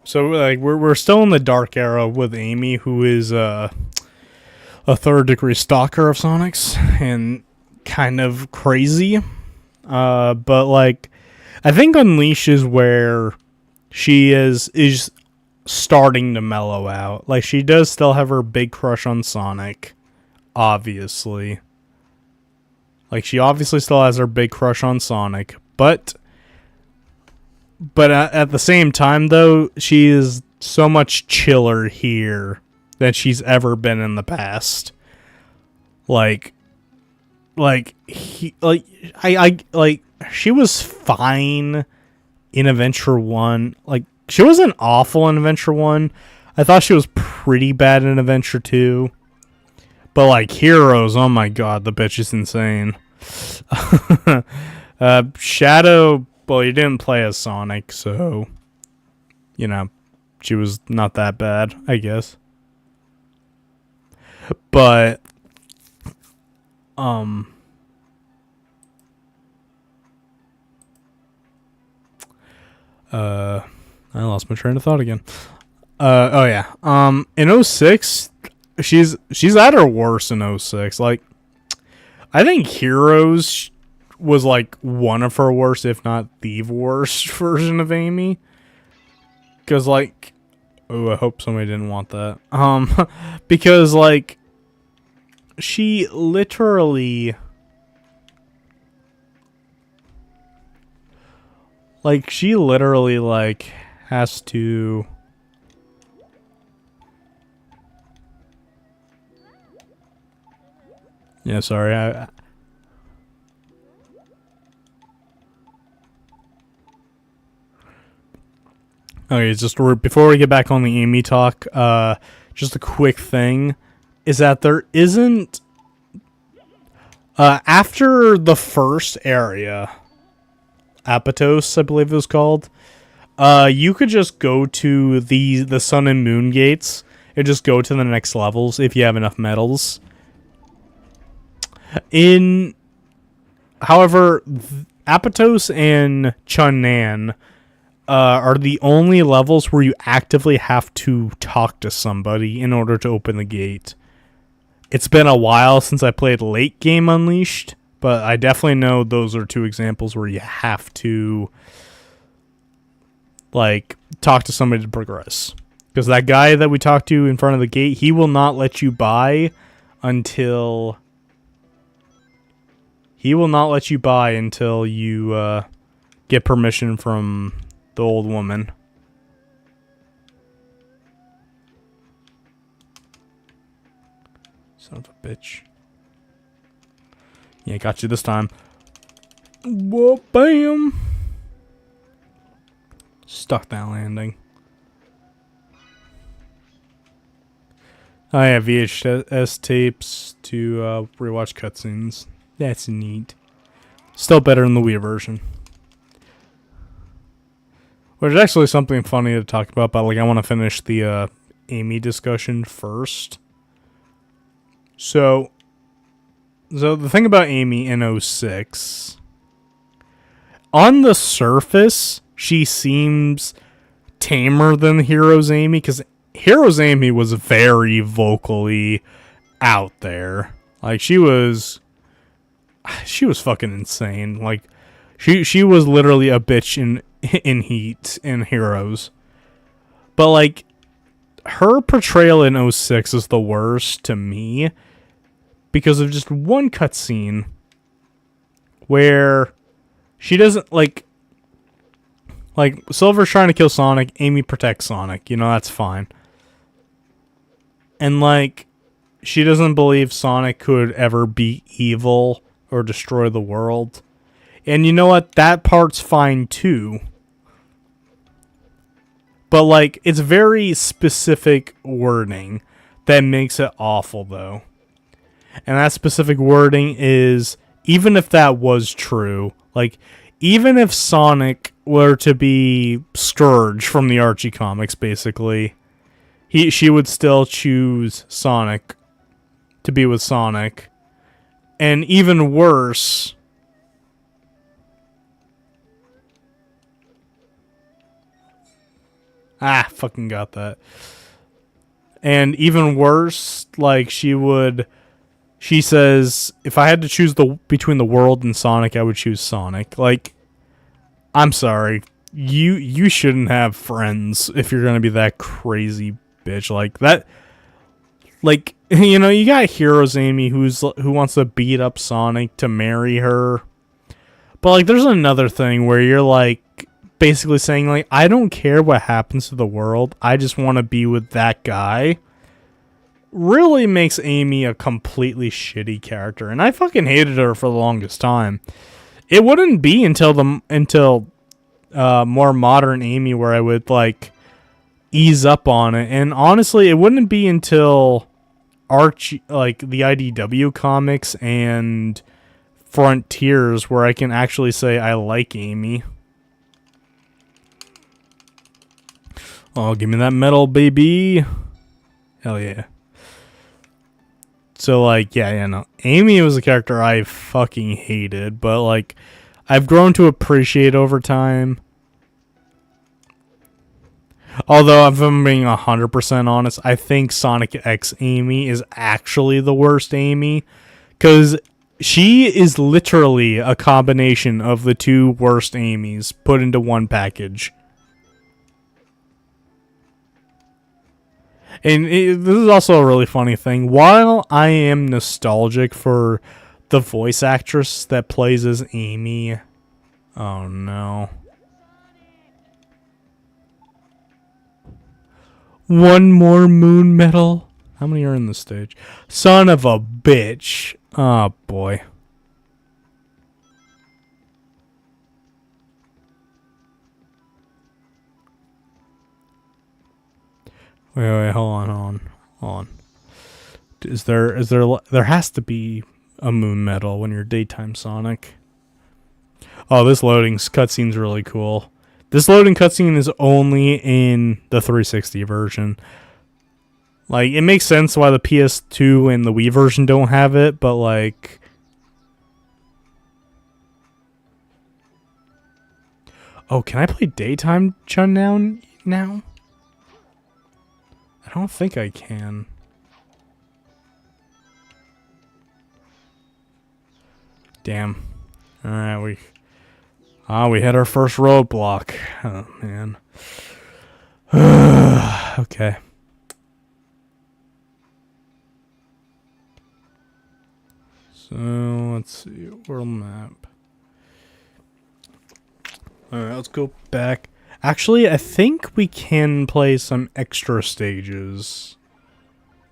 So like we're still in the dark era with Amy, who is a third-degree stalker of Sonic's and kind of crazy. But like, I think Unleash is where she is starting to mellow out. Like, she does still have her big crush on Sonic, obviously. Like, she obviously still has her big crush on Sonic, but at the same time, though, she is so much chiller here than she's ever been in the past. She was fine in Adventure 1. Like, she wasn't awful in Adventure 1. I thought she was pretty bad in Adventure 2. But, like, Heroes, oh my god, the bitch is insane. Shadow, well, you didn't play as Sonic, so, you know, she was not that bad, I guess. But, I lost my train of thought again. Oh yeah. In 06, she's at her worst in 06. Like, I think Heroes was like one of her worst, if not the worst version of Amy. Cause like, oh, I hope somebody didn't want that. Because like, she literally, like has to. Yeah, sorry. Okay, just before we get back on the Amy talk, just a quick thing is that there isn't after the first area, Apatos, I believe it was called. You could just go to the Sun and Moon gates and just go to the next levels if you have enough medals. However, Apatos and Chunnan are the only levels where you actively have to talk to somebody in order to open the gate. It's been a while since I played late game Unleashed, but I definitely know those are two examples where you have to like talk to somebody to progress. Because that guy that we talked to in front of the gate, he will not let you buy until you get permission from the old woman. Son of a bitch. Yeah, got you this time. Whoa, bam! Stuck that landing. I have VHS tapes to rewatch cutscenes. That's neat. Still better than the Wii version. Which is actually something funny to talk about, but like I want to finish the Amy discussion first. So the thing about Amy in 06, on the surface, she seems tamer than Heroes Amy, because Heroes Amy was very vocally out there. Like she was fucking insane. Like she was literally a bitch in Heat in Heroes. But like her portrayal in 06 is the worst to me because of just one cutscene where she doesn't like Silver's trying to kill Sonic, Amy protects Sonic, you know, that's fine. And like she doesn't believe Sonic could ever be evil or destroy the world. And you know what? That part's fine too. But like it's very specific wording that makes it awful though. And that specific wording is, even if that was true, like even if Sonic were to be Scourge from the Archie comics, basically, she would still choose Sonic to be with Sonic. And even worse, fucking got that. And even worse, like she says, if I had to choose between the world and Sonic, I would choose Sonic. Like, I'm sorry, you shouldn't have friends if you're gonna be that crazy bitch like that. Like, you know, you got Heroes Amy who wants to beat up Sonic to marry her. But like there's another thing where you're like basically saying like, I don't care what happens to the world, I just want to be with that guy. Really makes Amy a completely shitty character, and I fucking hated her for the longest time. It wouldn't be until more modern Amy where I would like ease up on it, and honestly, it wouldn't be until Archie, like the IDW comics and Frontiers, where I can actually say I like Amy. Oh, give me that metal, baby! Hell yeah! So like, yeah, no, Amy was a character I fucking hated, but like, I've grown to appreciate over time. Although, if I'm being 100% honest, I think Sonic X Amy is actually the worst Amy. Because she is literally a combination of the two worst Amys put into one package. And this is also a really funny thing. While I am nostalgic for the voice actress that plays as Amy... Oh no. One more moon medal. How many are in the stage? Son of a bitch. Oh boy. Wait, hold on. There has to be a moon medal when you're daytime Sonic. Oh, this loading cutscene's really cool. This loading cutscene is only in the 360 version. Like, it makes sense why the PS2 and the Wii version don't have it, but like... Oh, can I play daytime Chun now? I don't think I can. Damn. Alright, we hit our first roadblock. Oh, man. Okay. So, let's see. World map. Alright, let's go back. Actually, I think we can play some extra stages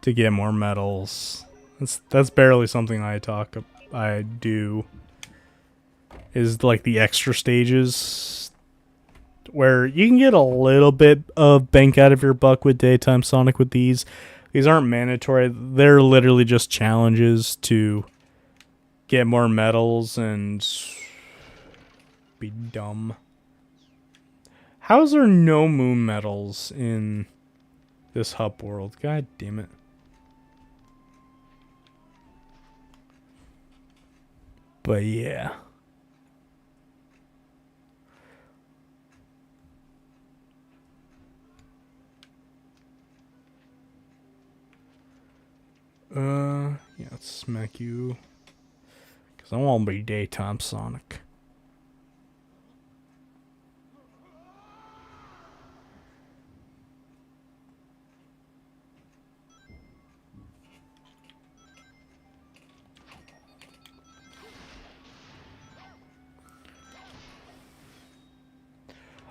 to get more medals. That's barely something I do. Is like the extra stages where you can get a little bit of bank out of your buck with daytime Sonic with these. These aren't mandatory. They're literally just challenges to get more medals and be dumb. How is there no moon medals in this hub world? God damn it. But yeah. Yeah, let's smack you. Because I want to be daytime Sonic.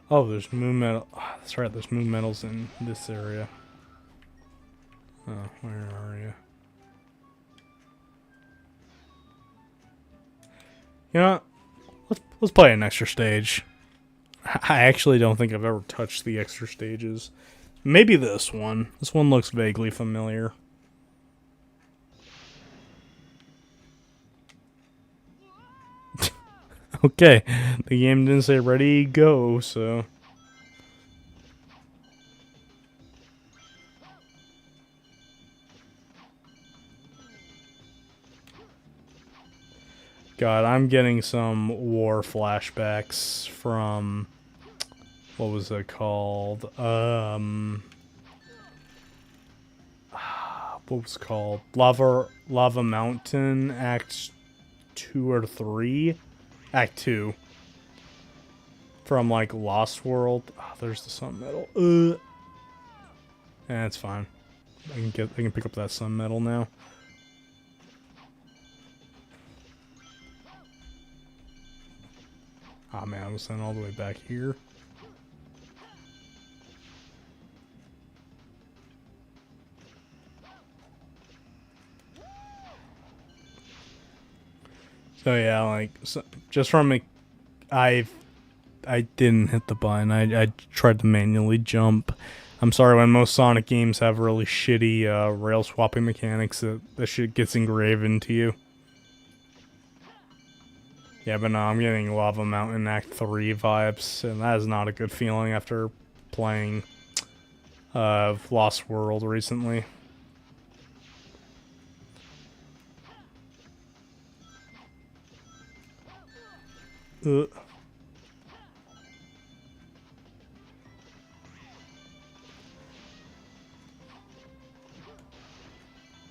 Oh, there's moon medal. Oh, that's right, there's moon medals in this area. Oh, where are you? You know what? Let's play an extra stage. I actually don't think I've ever touched the extra stages. Maybe this one. This one looks vaguely familiar. Okay, the game didn't say ready, go, so... God, I'm getting some war flashbacks from... What was it called? What was it called? Lava Mountain, Act 2 or 3? Act 2. From, like, Lost World. Oh, there's the sun medal. Yeah, it's fine. I can pick up that sun medal now. Oh man, I was sent all the way back here. So yeah, like just from it, I didn't hit the button. I tried to manually jump. I'm sorry, when most Sonic games have really shitty rail swapping mechanics, that shit gets engraved into you. Yeah, but no, I'm getting Lava Mountain Act 3 vibes, and that is not a good feeling after playing Lost World recently.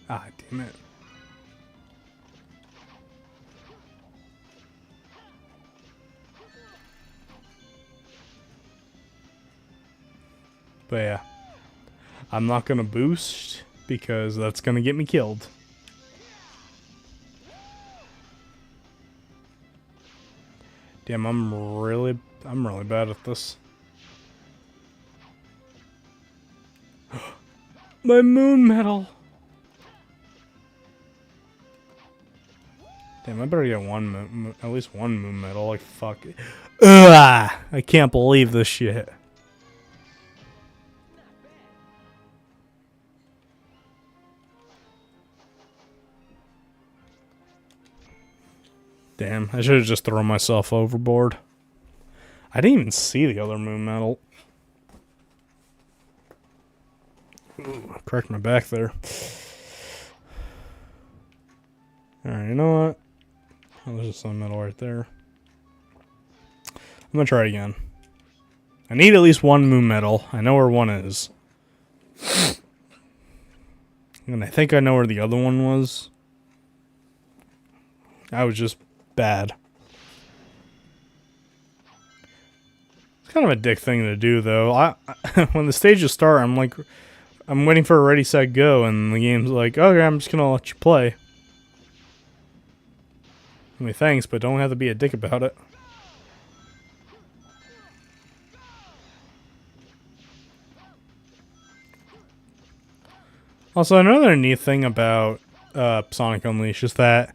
Ah, damn it. But yeah, I'm not gonna boost because that's gonna get me killed. Damn, I'm really bad at this. My moon medal. Damn, I better get at least one moon medal. Like fuck it. Ugh, I can't believe this shit. Damn, I should have just thrown myself overboard. I didn't even see the other moon medal. Ooh, I cracked my back there. Alright, you know what? Oh, there's a sun medal right there. I'm gonna try it again. I need at least one moon medal. I know where one is. And I think I know where the other one was. I was just bad. It's kind of a dick thing to do, though. When the stages start, I'm like, I'm waiting for a ready, set, go, and the game's like, okay, I'm just gonna let you play. I mean, thanks, but don't have to be a dick about it. Also, another neat thing about Sonic Unleashed is that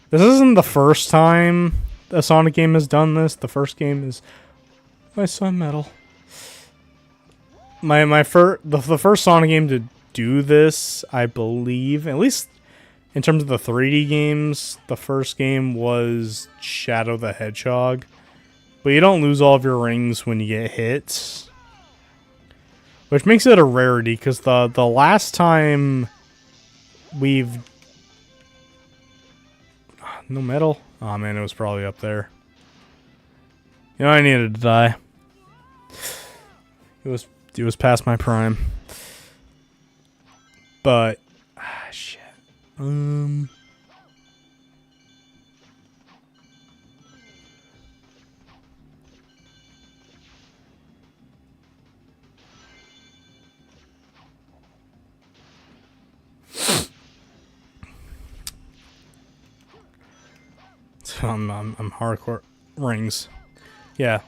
this isn't the first time a Sonic game has done this. The first game is my sun medal. The first Sonic game to do this, I believe, at least in terms of the 3D games, the first game was Shadow the Hedgehog. But you don't lose all of your rings when you get hit. Which makes it a rarity, because the last time we've... No medal? Oh man, it was probably up there. You know, I needed to die. It was past my prime. But... shit. I'm hardcore rings. Yeah.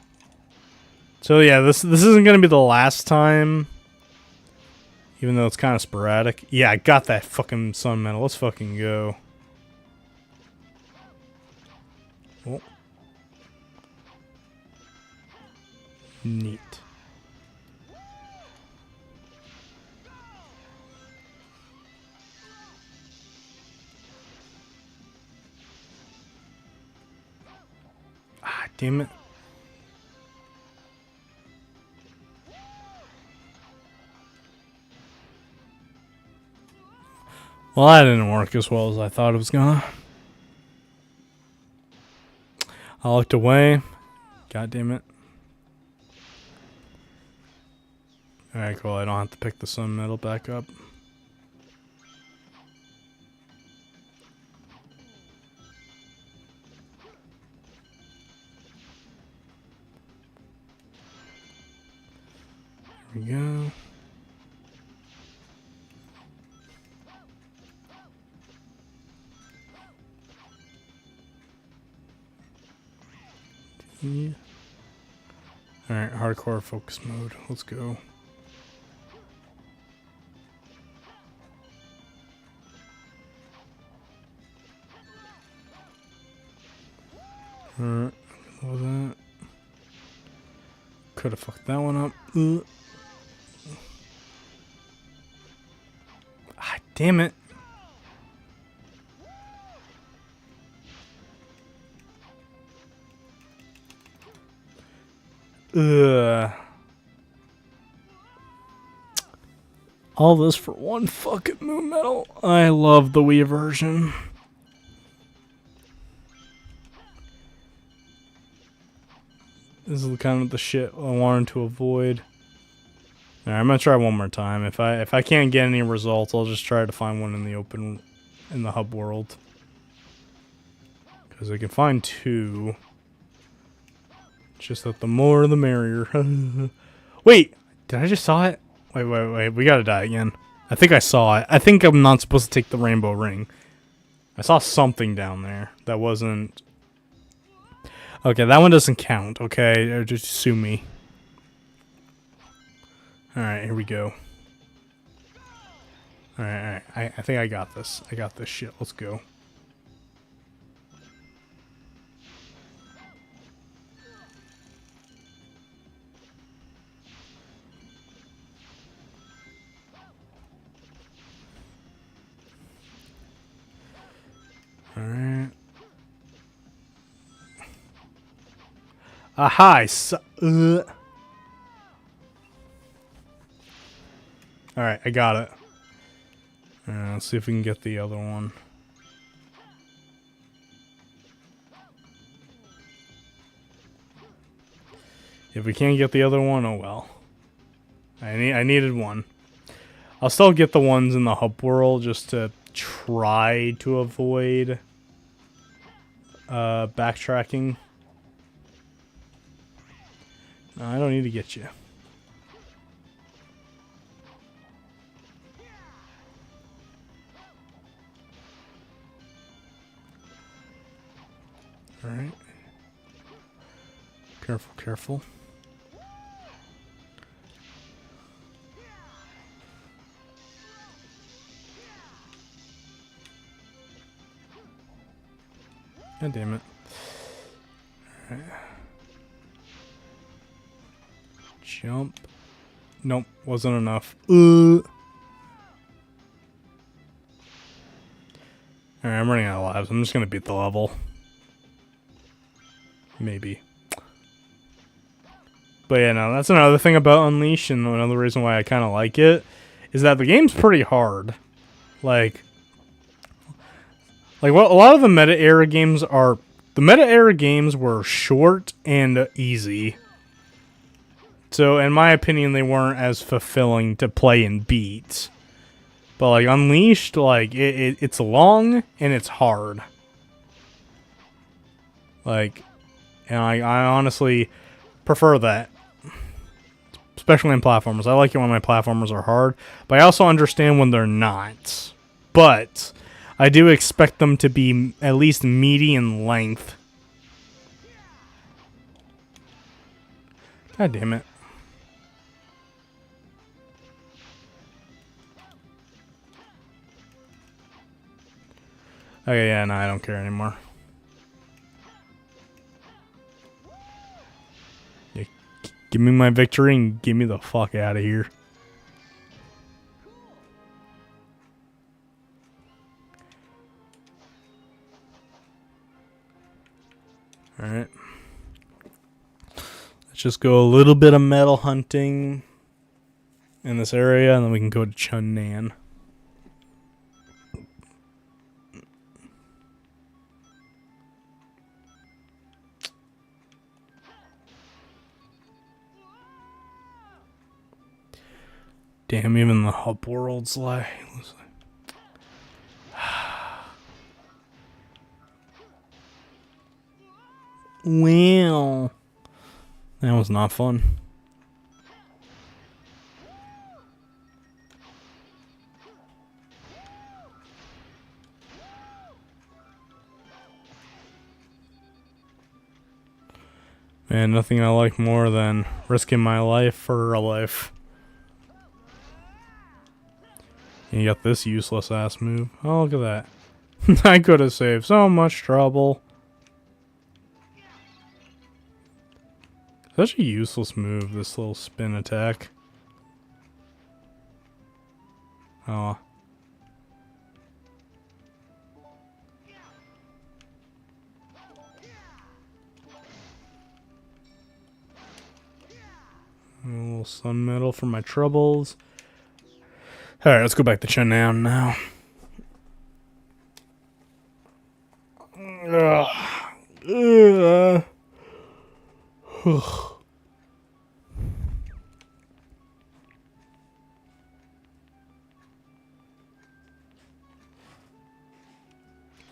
So yeah, this isn't gonna be the last time. Even though it's kind of sporadic. Yeah, I got that fucking sun medal. Let's fucking go. Oh. Neat. Ah, damn it. Well, that didn't work as well as I thought it was gonna. I looked away. God damn it. Alright, cool. I don't have to pick the sun medal back up. There we go. Yeah. Alright, hardcore focus mode. Let's go. Alright, what was that? Could have fucked that one up. Ah, damn it. Ugh. All this for one fucking moon medal. I love the Wii version. This is kind of the shit I wanted to avoid. Alright, I'm gonna try one more time. If I can't get any results, I'll just try to find one in the open, in the hub world. Because I can find two. Just that the more the merrier. Wait, did I just saw it? Wait, we gotta die again. I think I saw it. I think I'm not supposed to take the rainbow ring. I saw something down there that wasn't... Okay, that one doesn't count, okay? Just sue me. Alright, here we go. Alright. I think I got this. I got this shit. Let's go. Alright. Aha! Alright, I got it. Let's see if we can get the other one. If we can't get the other one, oh well. I needed one. I'll still get the ones in the hub world just to try to avoid backtracking. No, I don't need to get you. Alright. Careful, careful. God damn it. Alright. Jump. Nope, wasn't enough. Alright, I'm running out of lives. I'm just gonna beat the level. Maybe. But yeah, no, that's another thing about Unleash, and another reason why I kind of like it, is that the game's pretty hard. Like what a lot of the meta era games are. The meta era games were short and easy. So, in my opinion, they weren't as fulfilling to play and beat. But like Unleashed, like it's long and it's hard. Like, and I honestly prefer that. Especially in platformers. I like it when my platformers are hard, but I also understand when they're not. But I do expect them to be at least meaty in length. God damn it. Okay, yeah, no, I don't care anymore. Yeah, give me my victory and get me the fuck out of here. Alright. Let's just go a little bit of metal hunting in this area, and then we can go to Chunnan. Damn, even the hub world's like... Well, that was not fun. Man, nothing I like more than risking my life for a life. You got this useless ass move. Oh, look at that. I could have saved so much trouble. Such a useless move, this little spin attack. Oh. A little sun metal for my troubles. Alright, let's go back to Chunnan now.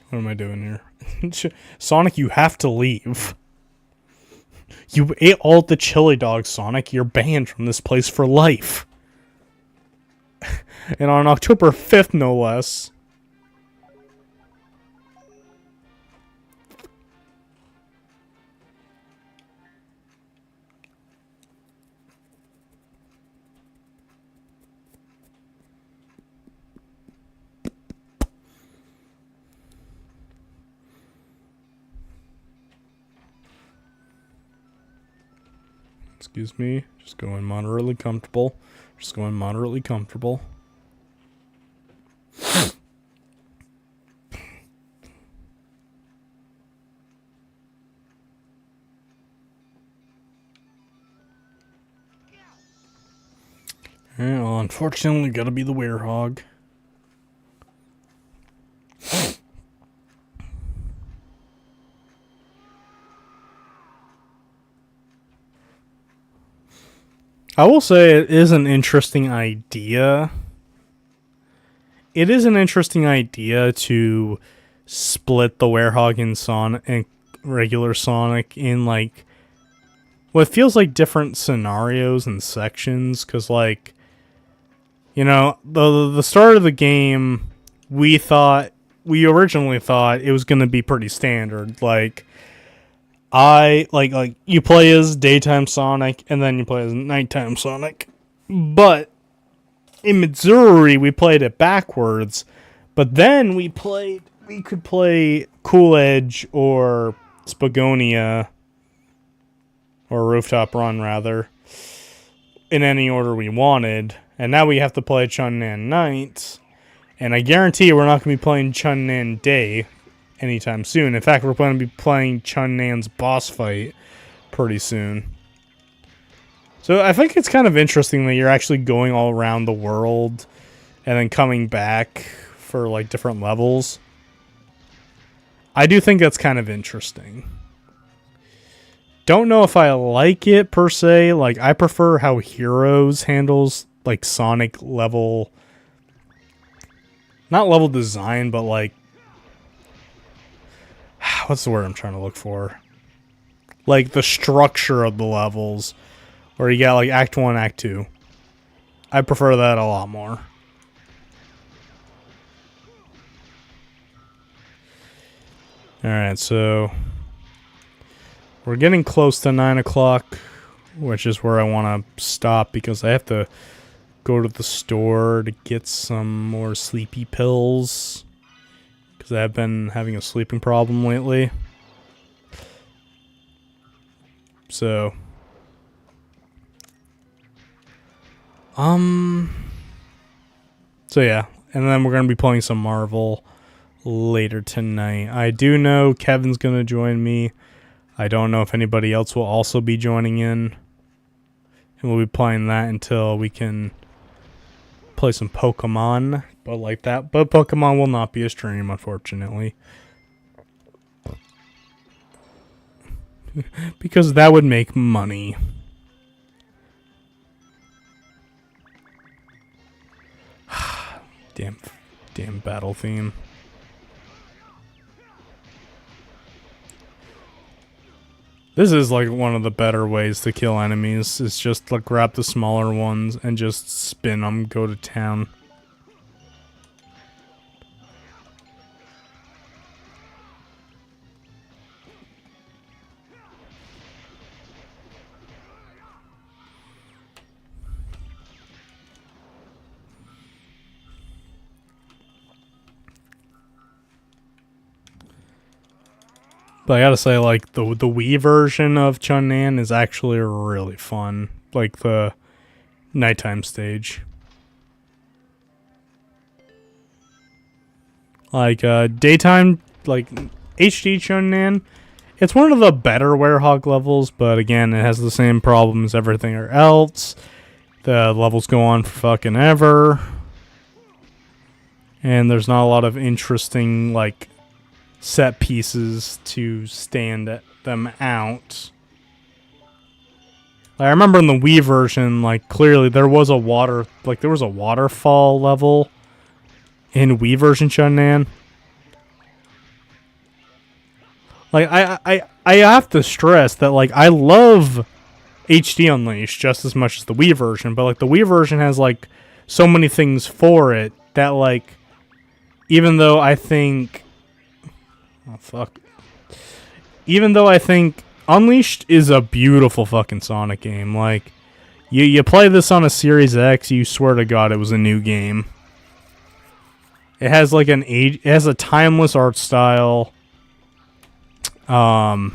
What am I doing here? Sonic, you have to leave. You ate all the chili dogs, Sonic. You're banned from this place for life. And on October 5th, no less. Excuse me. Just going moderately comfortable. Just going moderately comfortable. Unfortunately, gotta be the WEREHOG. I will say it is an interesting idea. It is an interesting idea to split the WEREHOG and Sonic and regular Sonic in like what feels like different scenarios and sections, because like, you know, the start of the game, we originally thought it was going to be pretty standard. Like, like you play as daytime Sonic and then you play as nighttime Sonic. But in Missouri, we played it backwards. But then we could play Cool Edge or Spagonia, or Rooftop Run rather, in any order we wanted. And now we have to play Chun-Nan night. And I guarantee we're not going to be playing Chun-Nan day anytime soon. In fact, we're going to be playing Chun-Nan's boss fight pretty soon. So I think it's kind of interesting that you're actually going all around the world and then coming back for like different levels. I do think that's kind of interesting. Don't know if I like it per se. Like, I prefer how Heroes handles like Sonic level, not level design, but like, what's the word I'm trying to look for? Like the structure of the levels, where you got like Act 1, Act 2. I prefer that a lot more. Alright, so we're getting close to 9 o'clock, which is where I want to stop because I have to go to the store to get some more sleepy pills, because I've been having a sleeping problem lately. So, yeah, and then we're going to be playing some Marvel later tonight. I do know Kevin's going to join me. I don't know if anybody else will also be joining in. And we'll be playing that until we can play some Pokemon. But like that. But Pokemon will not be a stream, unfortunately. Because that would make money. Damn battle theme. This is like one of the better ways to kill enemies. It's just like grab the smaller ones and just spin them, go to town. But I gotta say, like, the Wii version of Chun-Nan is actually really fun. Like, the nighttime stage. Like, daytime, like, HD Chun-Nan, it's one of the better WEREHOG levels, but again, it has the same problems as everything else. The levels go on for fucking ever. And there's not a lot of interesting, like, set pieces to stand them out. I remember in the Wii version, like, clearly there was a waterfall level in Wii version Chun-Nan. Like, I have to stress that, like, I love HD Unleashed just as much as the Wii version, but like the Wii version has like so many things for it that, like, even though I think Unleashed is a beautiful fucking Sonic game. Like, you play this on a Series X, you swear to God it was a new game. It has like it has a timeless art style. It's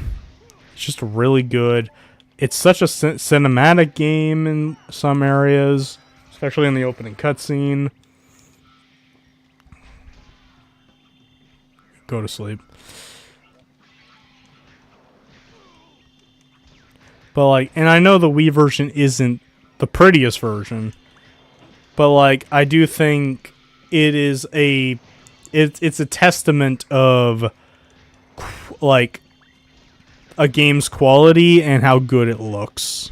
just really good. It's such a cinematic game in some areas, especially in the opening cutscene. Go to sleep. But like, and I know the Wii version isn't the prettiest version, But like, I do think it is it's a testament of like a game's quality and how good it looks.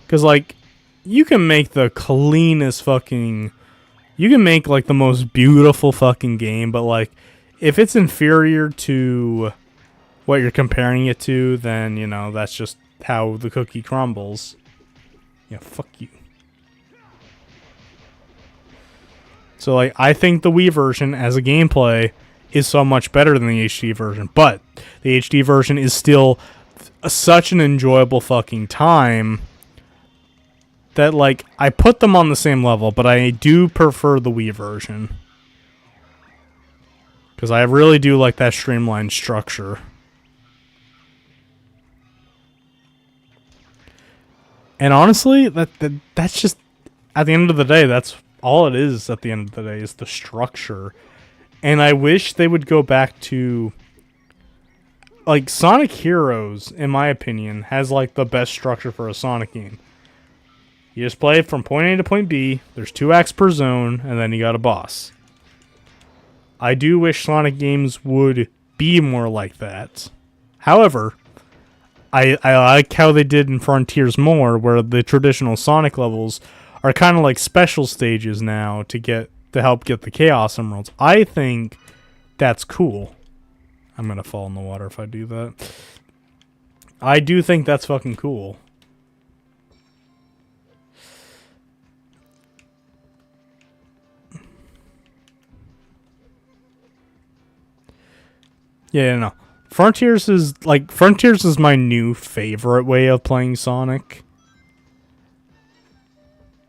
Because like, you can make the cleanest fucking, you can make like the most beautiful fucking game, but like, if it's inferior to what you're comparing it to, then, you know, that's just how the cookie crumbles. Yeah, fuck you. So, like, I think the Wii version as a gameplay is so much better than the HD version, but the HD version is still such an enjoyable fucking time that, like, I put them on the same level, but I do prefer the Wii version. Because I really do like that streamlined structure. And honestly, that's just, at the end of the day, that's all it is at the end of the day, is the structure. And I wish they would go back to, like, Sonic Heroes, in my opinion, has, like, the best structure for a Sonic game. You just play from point A to point B, there's 2 acts per zone, and then you got a boss. I do wish Sonic games would be more like that. However, I like how they did in Frontiers more, where the traditional Sonic levels are kind of like special stages now to help get the Chaos Emeralds. I think that's cool. I'm gonna fall in the water if I do that. I do think that's fucking cool. Yeah, no. Frontiers is my new favorite way of playing Sonic.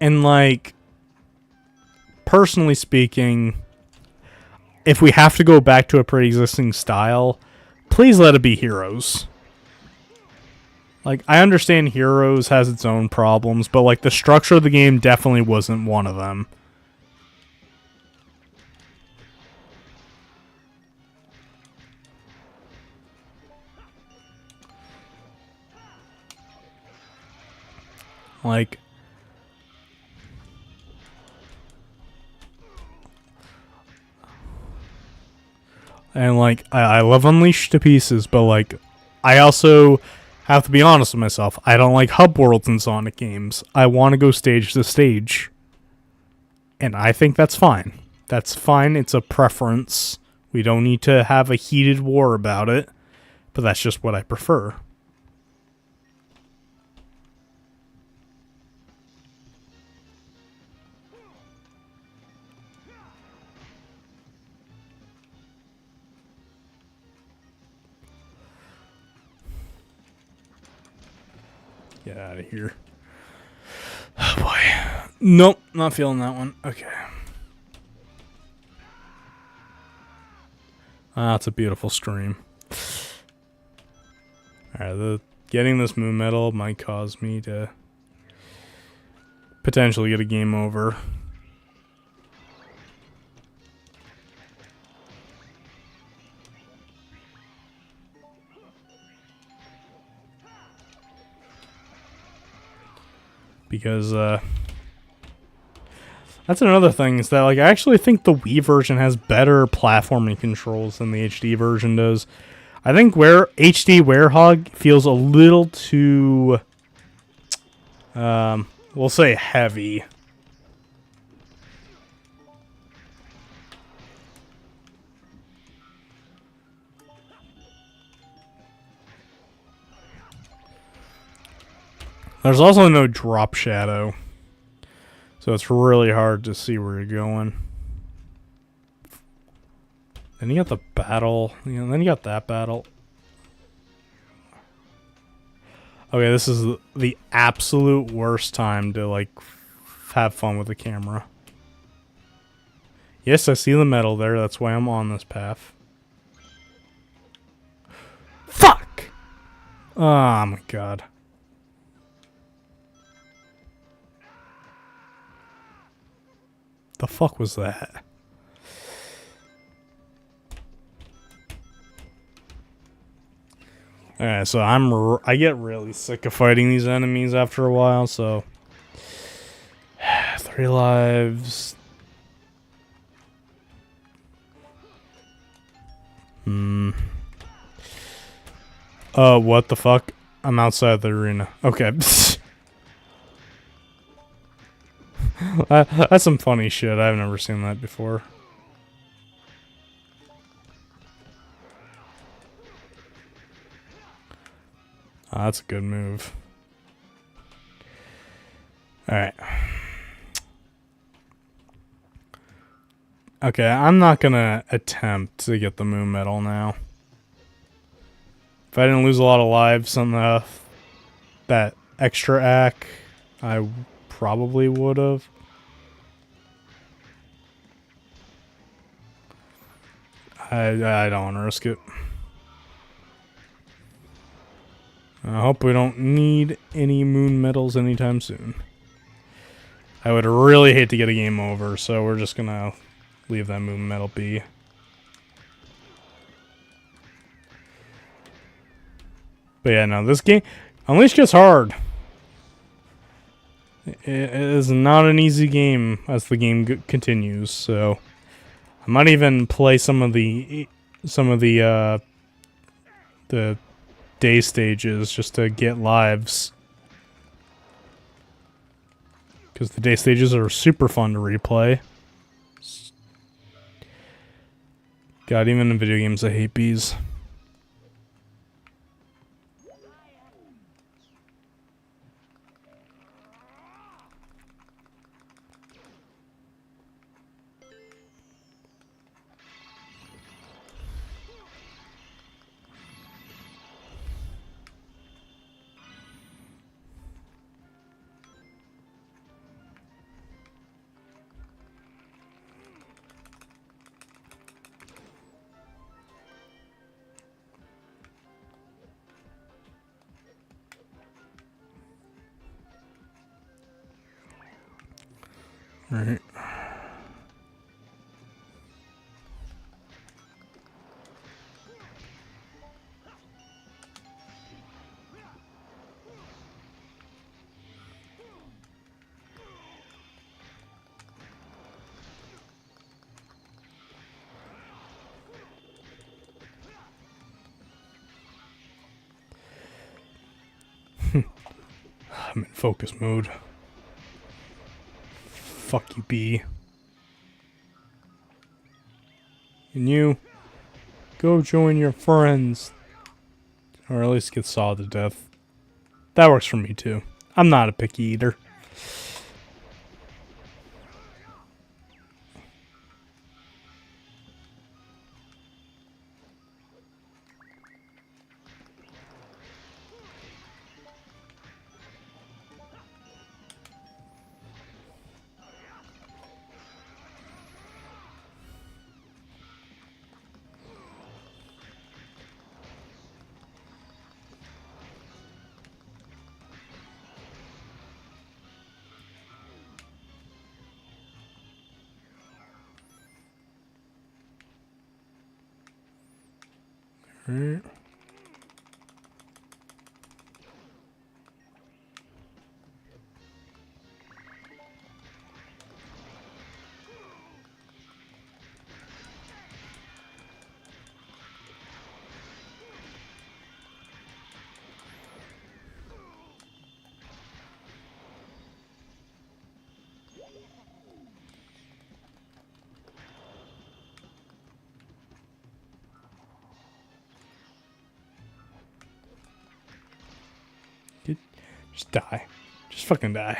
And like, personally speaking, if we have to go back to a pre-existing style, please let it be Heroes. Like, I understand Heroes has its own problems, but like the structure of the game definitely wasn't one of them. Like, and like, I love Unleashed to pieces, but like, I also have to be honest with myself. I don't like hub worlds in Sonic games. I want to go stage to stage. And I think that's fine. That's fine. It's a preference. We don't need to have a heated war about it. But that's just what I prefer. Get out of here. Oh boy. Nope, not feeling that one. Okay. Ah, it's a beautiful stream. Alright, getting this moon medal might cause me to potentially get a game over. Because, that's another thing, is that, like, I actually think the Wii version has better platforming controls than the HD version does. I think HD WEREHOG feels a little too, we'll say heavy. There's also no drop shadow, so it's really hard to see where you're going. Then you got the battle, then you got that battle. Okay, this is the absolute worst time to, like, have fun with the camera. Yes, I see the medal there, that's why I'm on this path. Fuck! Oh my god. The fuck was that? Alright, so I get really sick of fighting these enemies after a while, so 30 3 lives. What the fuck? I'm outside the arena. Okay. That's some funny shit. I've never seen that before. That's a good move. Alright. Okay, I'm not gonna attempt to get the moon medal now. If I didn't lose a lot of lives on that extra act, I probably would have. I don't want to risk it. I hope we don't need any moon medals anytime soon. I would really hate to get a game over, so we're just gonna leave that moon medal be. But yeah, no, this game, Unleashed gets hard. It is not an easy game as the game continues, so I might even play some of the day stages just to get lives. Because the day stages are super fun to replay. God, even in video games I hate bees. Alright. I'm in focus mode. Fuck you, bee. And you, go join your friends. Or at least get sawed to death. That works for me too. I'm not a picky eater. Alright. Just die. Just fucking die.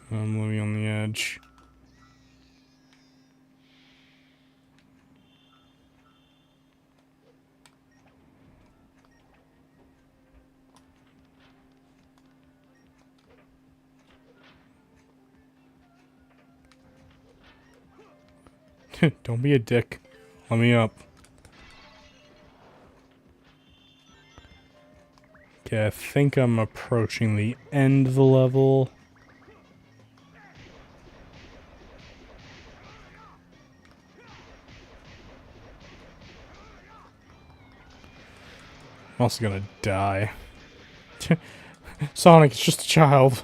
I'm living on the edge. Don't be a dick. Let me up. Okay, I think I'm approaching the end of the level. I'm also gonna die. Sonic is just a child.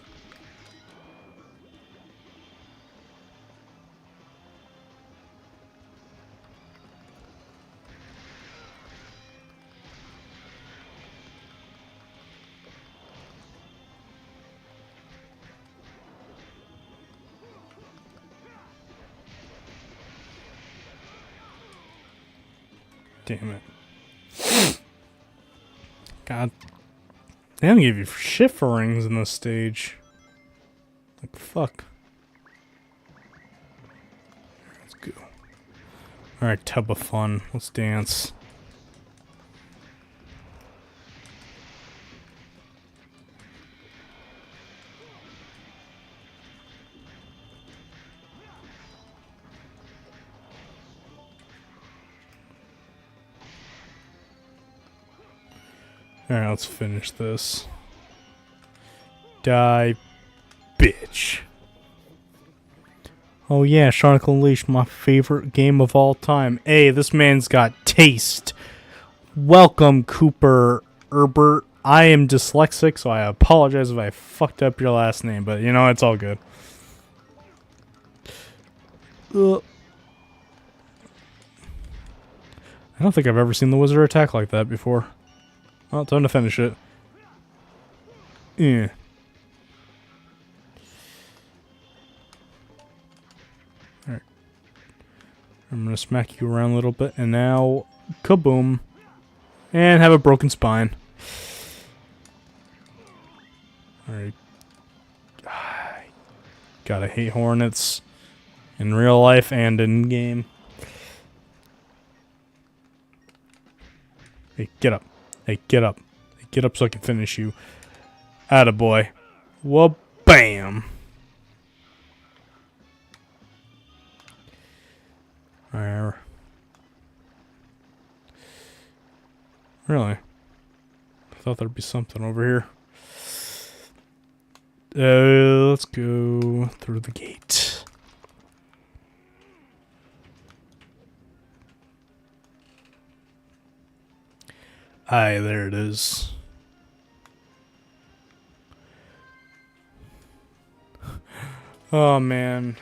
Damn it. God. They don't give you shit for rings in this stage. Like, fuck. Let's go. Alright, tub of fun. Let's dance. Alright, let's finish this. Die, bitch. Oh yeah, Sonic Unleashed, my favorite game of all time. Hey, this man's got taste. Welcome, Cooper Herbert. I am dyslexic, so I apologize if I fucked up your last name, but you know, it's all good. I don't think I've ever seen the wizard attack like that before. Well, time to finish it. Yeah. Alright. I'm gonna smack you around a little bit, and now, kaboom. And have a broken spine. Alright. Gotta hate hornets. In real life and in game. Hey, get up. Hey, get up. Hey, get up so I can finish you. Attaboy. Well, bam. Alright. Really? I thought there'd be something over here. Let's go through the gate. Aye, there it is. Oh, man.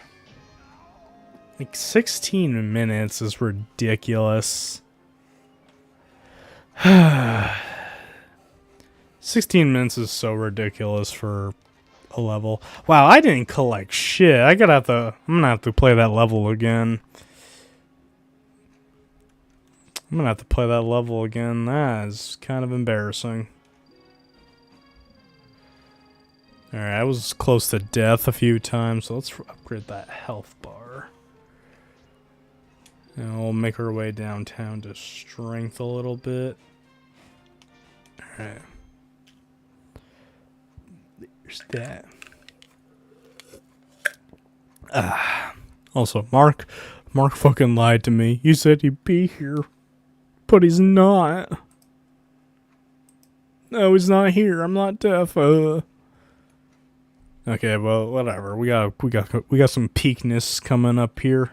Like, 16 minutes is ridiculous. 16 minutes is so ridiculous for a level. Wow, I didn't collect shit. I'm gonna have to play that level again. I'm gonna have to play that level again. That is kind of embarrassing. Alright, I was close to death a few times, so let's upgrade that health bar. And we'll make our way downtown to strength a little bit. Alright. There's that. Also, Mark fucking lied to me. He said he'd be here. But he's not. No, he's not here. I'm not deaf. Okay, well, whatever. We got some peakness coming up here.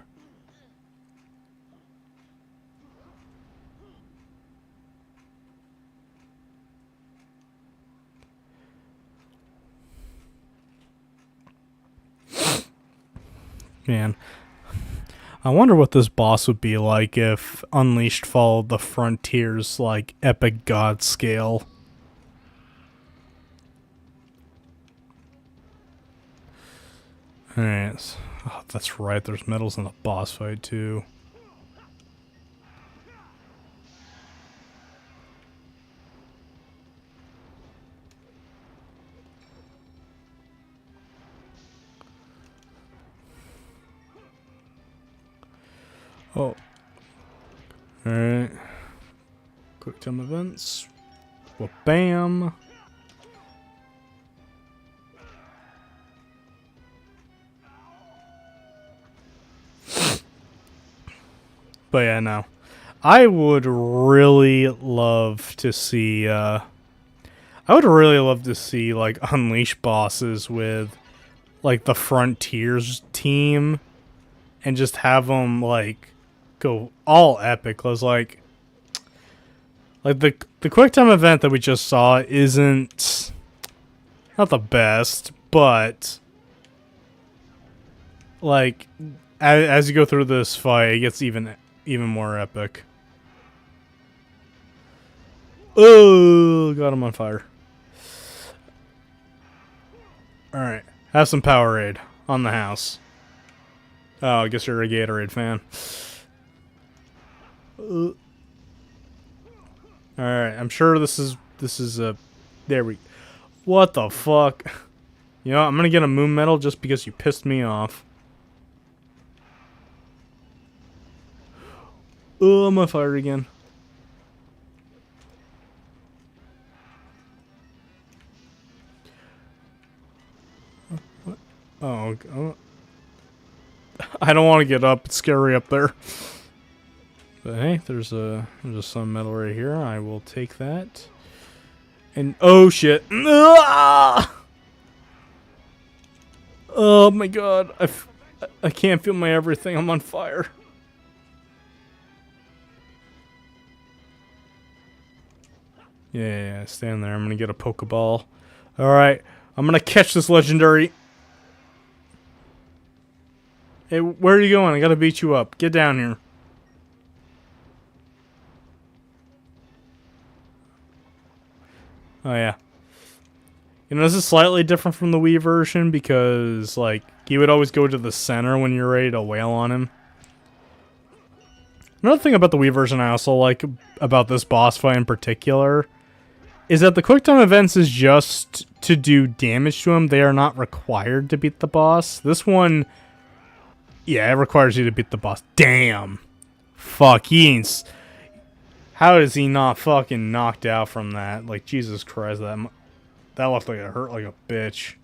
Man, I wonder what this boss would be like if Unleashed followed the Frontiers, like, epic god scale. Alright. Oh, that's right, there's medals in the boss fight, too. Oh. Alright. Quick time events. Well, bam. But yeah, no. I would really love to see like Unleash bosses with like the Frontiers team and just have them like go all epic. Cause like the quick time event that we just saw isn't not the best, but like as you go through this fight, it gets even more epic. Oh, got him on fire. All right, have some Powerade on the house. Oh, I guess you're a Gatorade fan. All right, I'm sure this is a. There we. What the fuck? You know, I'm gonna get a moon medal just because you pissed me off. Oh, I'm on fire again. Oh, I don't want to get up. It's scary up there. But hey, there's some metal right here. I will take that. And oh shit! Ah! Oh my god! I can't feel my everything. I'm on fire. Yeah, stand there. I'm gonna get a Pokeball. All right, I'm gonna catch this legendary. Hey, where are you going? I gotta beat you up. Get down here. Oh yeah. You know, this is slightly different from the Wii version because, like, he would always go to the center when you're ready to wail on him. Another thing about the Wii version I also like about this boss fight in particular is that the quick time events is just to do damage to him. They are not required to beat the boss. This one, yeah, it requires you to beat the boss. Damn. Fuck, he ain't... How is he not fucking knocked out from that? Like, Jesus Christ, that looked like it hurt like a bitch.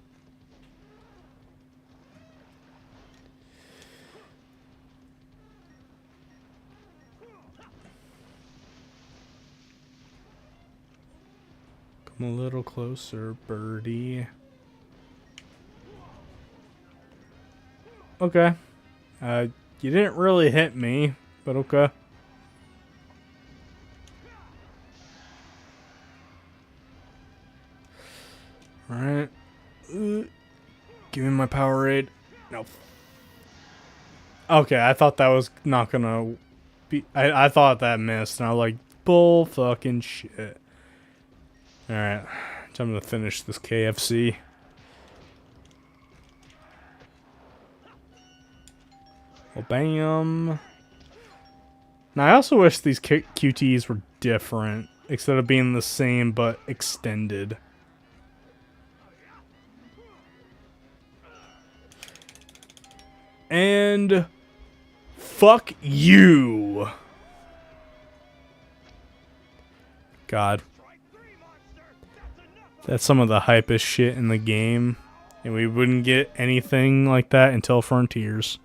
Come a little closer, birdie. Okay. You didn't really hit me, but okay. Alright. Give me my Powerade. Nope. Okay, I thought that was not gonna be... I thought that missed, and I was like, bull fucking shit. Alright. Time to finish this KFC. Well, bam. Now, I also wish these QTs were different, instead of being the same, but extended. And fuck you. God. That's some of the hypest shit in the game. And we wouldn't get anything like that until Frontiers.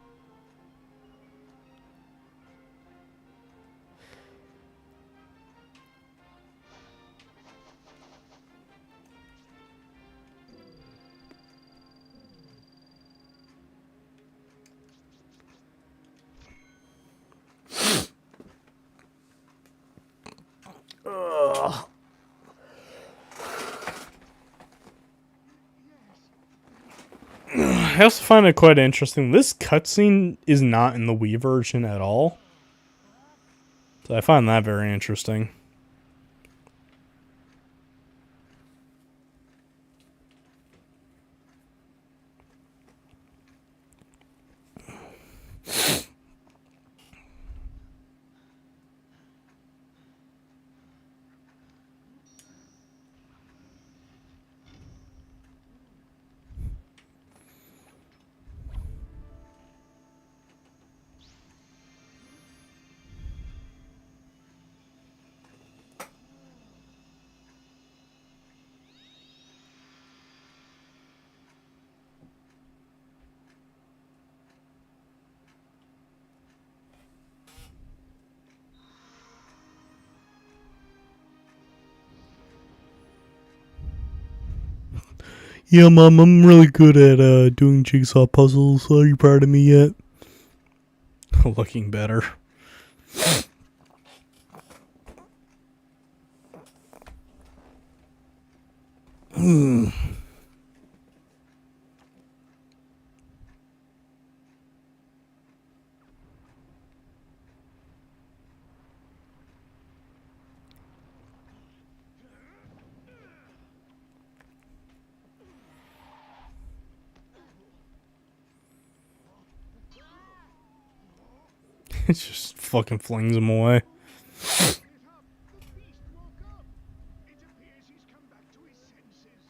Ugh. I also find it quite interesting. This cutscene is not in the Wii version at all. So I find that very interesting. Yeah, Mom, I'm really good at doing jigsaw puzzles. Are you proud of me yet? Looking better. It just fucking flings him away. The beast woke up. It appears he's come back to his senses.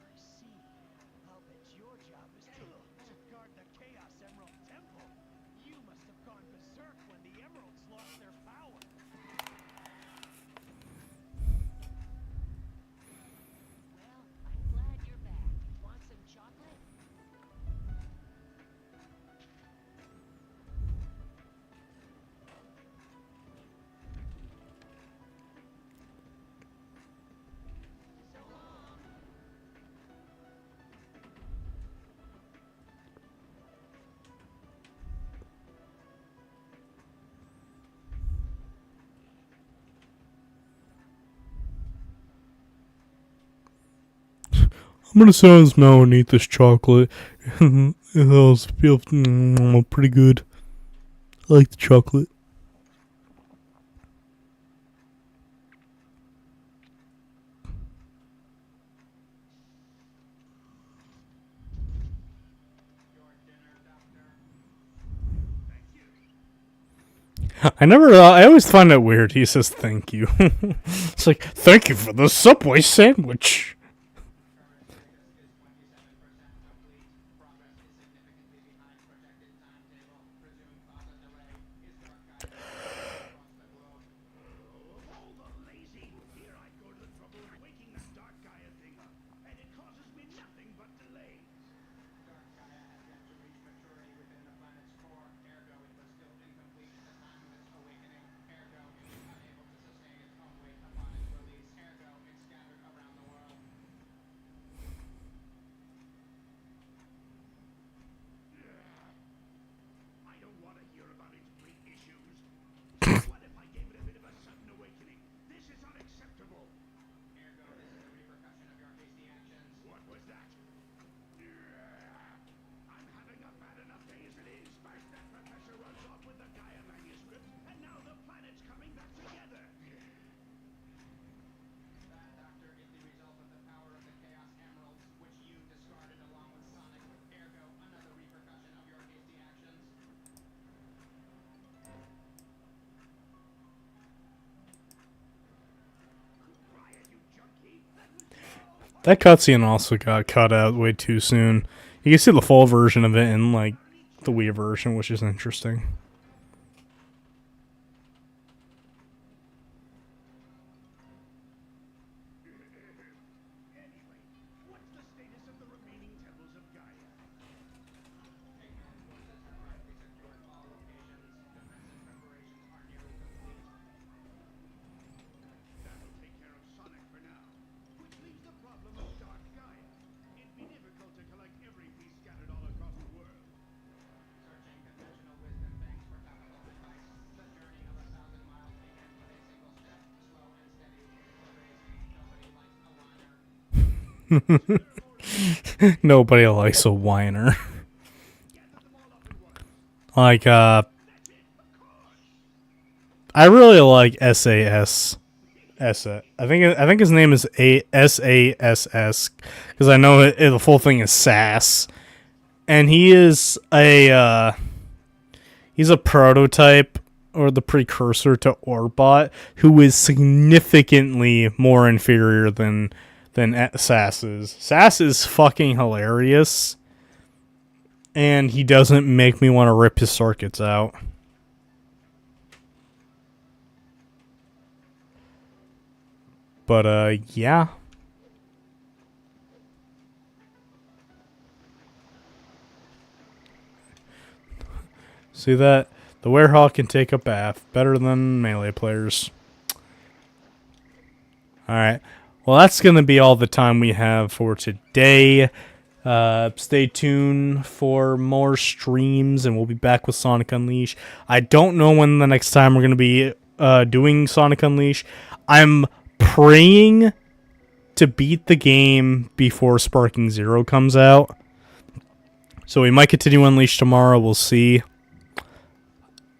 I see. I'll bet your job is to guard the Chaos Emerald Temple. You must have gone berserk when the emeralds lost their power. Well, I'm glad you're back. Want some chocolate? So long. I'm gonna sit on his mouth and eat this chocolate. It feels pretty good. I like the chocolate. I always find it weird. He says thank you. It's like, thank you for the Subway sandwich. All the lazy. Here I go to the trouble of waking that Dark Gaia thing up, and it causes me nothing but delays. Dark Gaia has yet to reach maturity within the planet's core, ergo it was still incomplete at the time of its awakening, ergo it was unable to sustain its own weight upon its release, ergo it scattered around the world. I don't want to hear about its big issues. What if I gave it a bit of a sudden awakening? This is unacceptable. Ergo this is a repercussion of your hasty actions. What was that? I'm having a bad enough day as it is. First that professor runs off with the Gaia manuscript, and now the planet's coming back together. That, Doctor, is the result of the power of the Chaos Emeralds, which you discarded along with Sonic, ergo another repercussion of your hasty actions. Riot, you junkie! That cutscene also got cut out way too soon. You can see the full version of it in like the Wii version, which is interesting. Anyway, what's the status of the remaining temples of Gaia? Eggman forces have largely secured all locations. Defensive preparations are nearly complete. That'll take care of Sonic for now. Which leaves the problem of Dark Gaia. It'd be difficult to collect every piece scattered all across the world. Searching conventional wisdom banks for topical advice. The journey of 1,000 miles begins with a single step, slow and steady. Nobody likes a whiner. Nobody likes a whiner. Like, I really like SAS. I think his name is SASS because I know the full thing is SAS, and he's a prototype or the precursor to Orbot, who is significantly more inferior than Sass is. Sass is fucking hilarious, and he doesn't make me want to rip his circuits out. But, yeah. See that? The Werehog can take a bath better than melee players. Alright. Well, that's going to be all the time we have for today. Stay tuned for more streams, and we'll be back with Sonic Unleashed. I don't know when the next time we're going to be doing Sonic Unleashed. I'm praying to beat the game before Sparking Zero comes out. So we might continue Unleashed tomorrow. We'll see.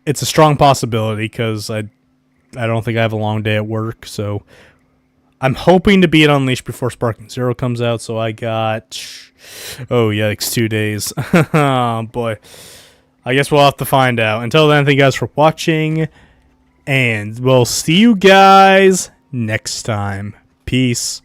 It's a strong possibility because I don't think I have a long day at work. So I'm hoping to beat Unleashed before Sparking Zero comes out. So I got, oh yikes, 2 days. Oh, boy. I guess we'll have to find out. Until then, thank you guys for watching. And we'll see you guys next time. Peace.